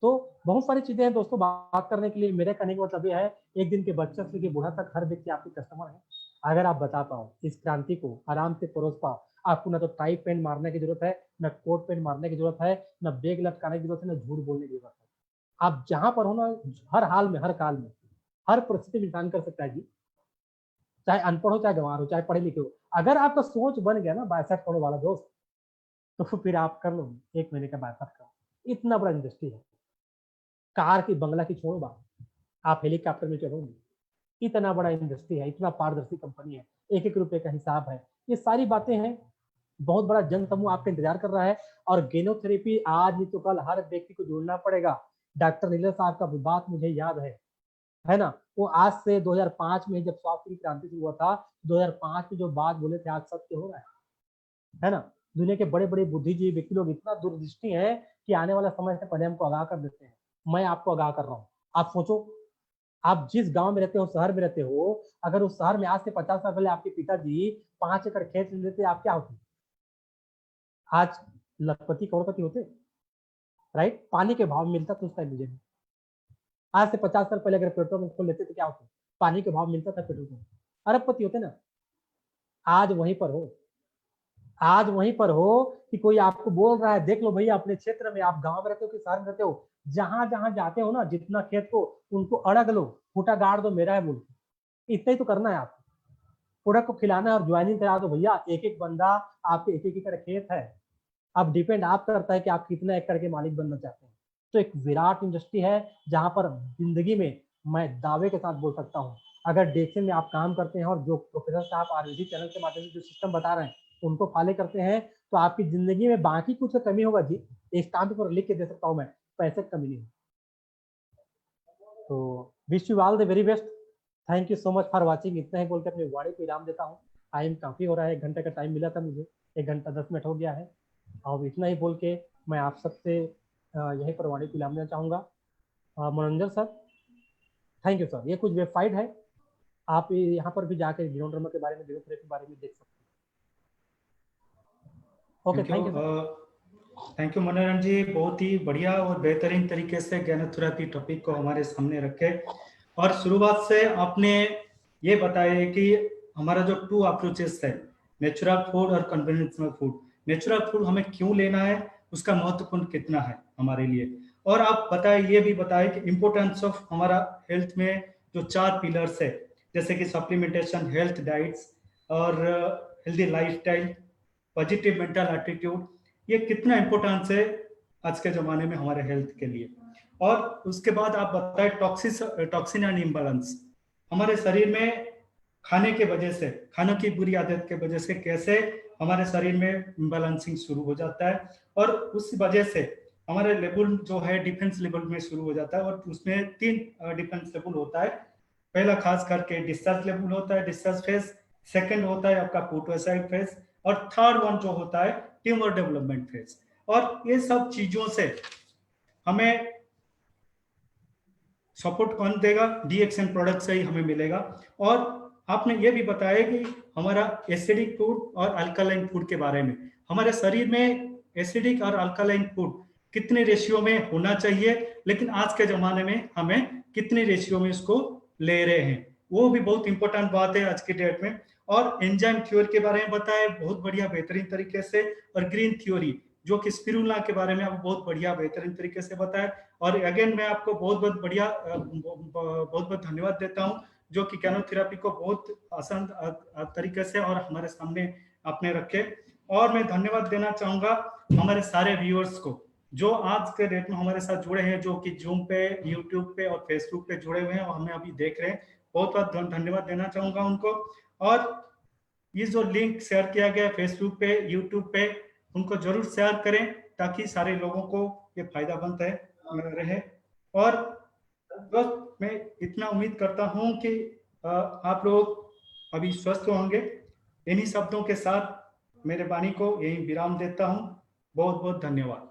तो बहुत सारी चीजें हैं दोस्तों बात करने के लिए। मेरे कहने का मतलब यह है, एक दिन के बच्चे से लेकर बूढ़ा तक हर व्यक्ति आपके कस्टमर है। अगर आप बता पाओ, इस क्रांति को आराम से परोस पाओ, आपको ना तो टाई पेन मारने की जरूरत है, ना कोट पेन मारने की जरूरत है, ना बैग लटकाने की जरूरत है, ना झूठ बोलने की जरूरत है। आप जहां पर हो ना, हर हाल में, हर काल में, हर परिस्थिति में इंसान कर सकता है जी। चाहे अनपढ़ हो, चाहे गंवार हो, चाहे पढ़े लिखे हो। अगर आपका सोच बन गया ना बाइसेप करो वाला दोस्त, तो फिर आप कर लो 1 महीने का बाइसेप का। इतना बड़ा इंडस्ट्री है। कार की, बंगला की छोड़ो बात, आप हेलीकॉप्टर में चढ़ोगे। इतना बड़ा इंडस्ट्री है, इतना पारदर्शी कंपनी है, 1 1 रुपए का हिसाब है। ये सारी बातें हैं। बहुत बड़ा जन समूह आपका इंतजार कर रहा है। और गेनोथेरेपी आज नहीं तो कल हर व्यक्ति को जोड़ना पड़ेगा। डॉक्टर नीलर साहब का बात मुझे याद है ना। वो आज से 2005 में जब स्वास्थ्य की क्रांति शुरू हुआ था, 2005 में जो बात बोले थे आज सत्य हो रहा है ना। दुनिया के बड़े बड़े बुद्धिजीवी व्यक्ति लोग इतना दूरदृष्टि है कि आने वाला समय से पहले हमको आगाह कर देते हैं। मैं आपको आगाह कर रहा हूँ। आप सोचो, आप जिस गांव में रहते हो, शहर में रहते हो, अगर उस शहर में आज से 50 साल पहले आपके पिताजी 5 एकड़ खेत ले लेते, आप क्या होते। आज लखपति करोड़पति होते, राइट? पानी के भाव में मिलता तो उस टाइम मुझे भी। आज से 50 साल पहले अगर पेट्रोल पंप खोल लेते तो क्या होता? पानी के भाव मिलता था पेट्रोल पंप, अरबपति होते ना। आज वहीं पर हो, आज वहीं पर हो कि कोई आपको बोल रहा है, देख लो भैया अपने क्षेत्र में, आप गांव में रहते हो कि शहर में रहते हो, जहां जहां जाते हो ना, जितना खेत को उनको अड़ग लो, फूटा गाड़ दो, मेरा है बोल के। इतना ही तो करना है आपको, प्रोडक्ट को खिलाना है और ज्वाइनिंग करा दो भैया। एक एक बंदा, आपके एक एक एकड़ खेत है, अब डिपेंड आप करता है कि आप कितना एकड़ के मालिक बनना चाहते हैं। तो एक विराट इंडस्ट्री है जहां पर जिंदगी में मैं दावे के साथ बोल सकता हूँ, अगर डेक्सन में आप काम करते हैं और जो प्रोफेसर साहब आरवीजी चैनल के माध्यम से जो सिस्टम बता रहे हैं उनको फॉलो करते हैं, तो आपकी जिंदगी में बाकी कुछ कमी होगा जी, एक स्टाम्प पर लिख के दे सकता हूँ मैं, पैसे की कमी नहीं। तो wish you all the very best, thank you so much for watching. इतना ही बोल के अपनी वाणी को इनाम देता हूँ। टाइम काफी हो रहा है, 1 घंटे का टाइम मिला था मुझे, 1 घंटा 10 मिनट हो गया है। और इतना ही बोल के मैं आप सबसे यही पर वाणी को इनाम देना चाहूँगा। मनोरंजन सर, थैंक यू सर। ये कुछ वेबसाइट है, आप यहाँ पर भी जाकर जीनोम के बारे में, जीनोथेरेपी के बारे में देख सकते हैं। Okay, thank you sir. Thank you मनोरंजन जी, बहुत ही बढ़िया और बेहतरीन तरीके से ज्ञानोथेरेपी टॉपिक को हमारे सामने रखे। और शुरुआत से आपने ये बताया कि हमारा जो 2 अप्रोचेस है, नेचुरल फूड और कन्वेंशनल फूड। नेचुरल फूड हमें क्यों लेना है, उसका महत्वपूर्ण कितना है हमारे लिए, और आप बताए, ये भी बताए कि इम्पोर्टेंस ऑफ हमारा हेल्थ में जो 4 पिलर्स है, जैसे कि सप्लीमेंटेशन, हेल्थ डाइट्स और healthy lifestyle, positive mental attitude, ये कितना इंपॉर्टेंस है आज के जमाने में हमारे हेल्थ के लिए। और उसके बाद आप बताएं टॉक्सिन एंड इम्बैलेंस, हमारे शरीर में खाने के वजह से, खानों की बुरी आदत के वजह से कैसे हमारे शरीर में इम्बैलेंसिंग शुरू हो जाता है, और उस वजह से हमारे लेवल जो है डिफेंस लेवल में शुरू हो जाता है। और उसमें 3 डिफेंस लेवल होता है। पहला खास करके डिस्चार्ज लेवल होता है, डिस्चार्ज फेज, सेकंड होता है आपका पोटोसाइड फेज, और थर्ड वन जो होता है ट्यूमर डेवलपमेंट फेज। और ये सब चीजों से हमें सपोर्ट कौन देगा? डीएक्सएन प्रोडक्ट से ही हमें मिलेगा। और आपने ये भी बताया कि हमारा एसिडिक फूड और अल्कालाइन फूड के बारे में, हमारे शरीर में एसिडिक और अल्कालाइन फूड कितने रेशियो में होना चाहिए, लेकिन आज के जमाने में हमें कितने रेशियो में इसको ले रहे हैं, वो भी बहुत इंपॉर्टेंट बात है आज की डेट में। और एंजाइम थ्योरी के बारे में बताया बहुत बढ़िया बेहतरीन तरीके से, और ग्रीन थ्योरी जो कि स्पिरुलिना के बारे में आपको बहुत बढ़िया बेहतरीन तरीके से बताया। और अगेन मैं आपको बहुत बहुत बढ़िया बहुत बहुत धन्यवाद देता हूं, जो कि ज्ञानोथेरेपी को बहुत आसान तरीके से और हमारे सामने आपने रखे। और मैं धन्यवाद देना चाहूंगा हमारे सारे व्यूअर्स को जो आज के डेट में हमारे साथ जुड़े हैं, जो कि जूम पे, यूट्यूब पे और फेसबुक पे जुड़े हुए हैं और हमें अभी देख रहे हैं। बहुत बहुत धन्यवाद देना चाहूंगा उनको। और ये जो लिंक शेयर किया गया फेसबुक पे, यूट्यूब पे, उनको जरूर शेयर करें ताकि सारे लोगों को ये फायदामंद रहे। और बस मैं इतना उम्मीद करता हूं कि आप लोग अभी स्वस्थ होंगे। इन्हीं शब्दों के साथ मेरे वाणी को यही विराम देता हूं। बहुत बहुत धन्यवाद।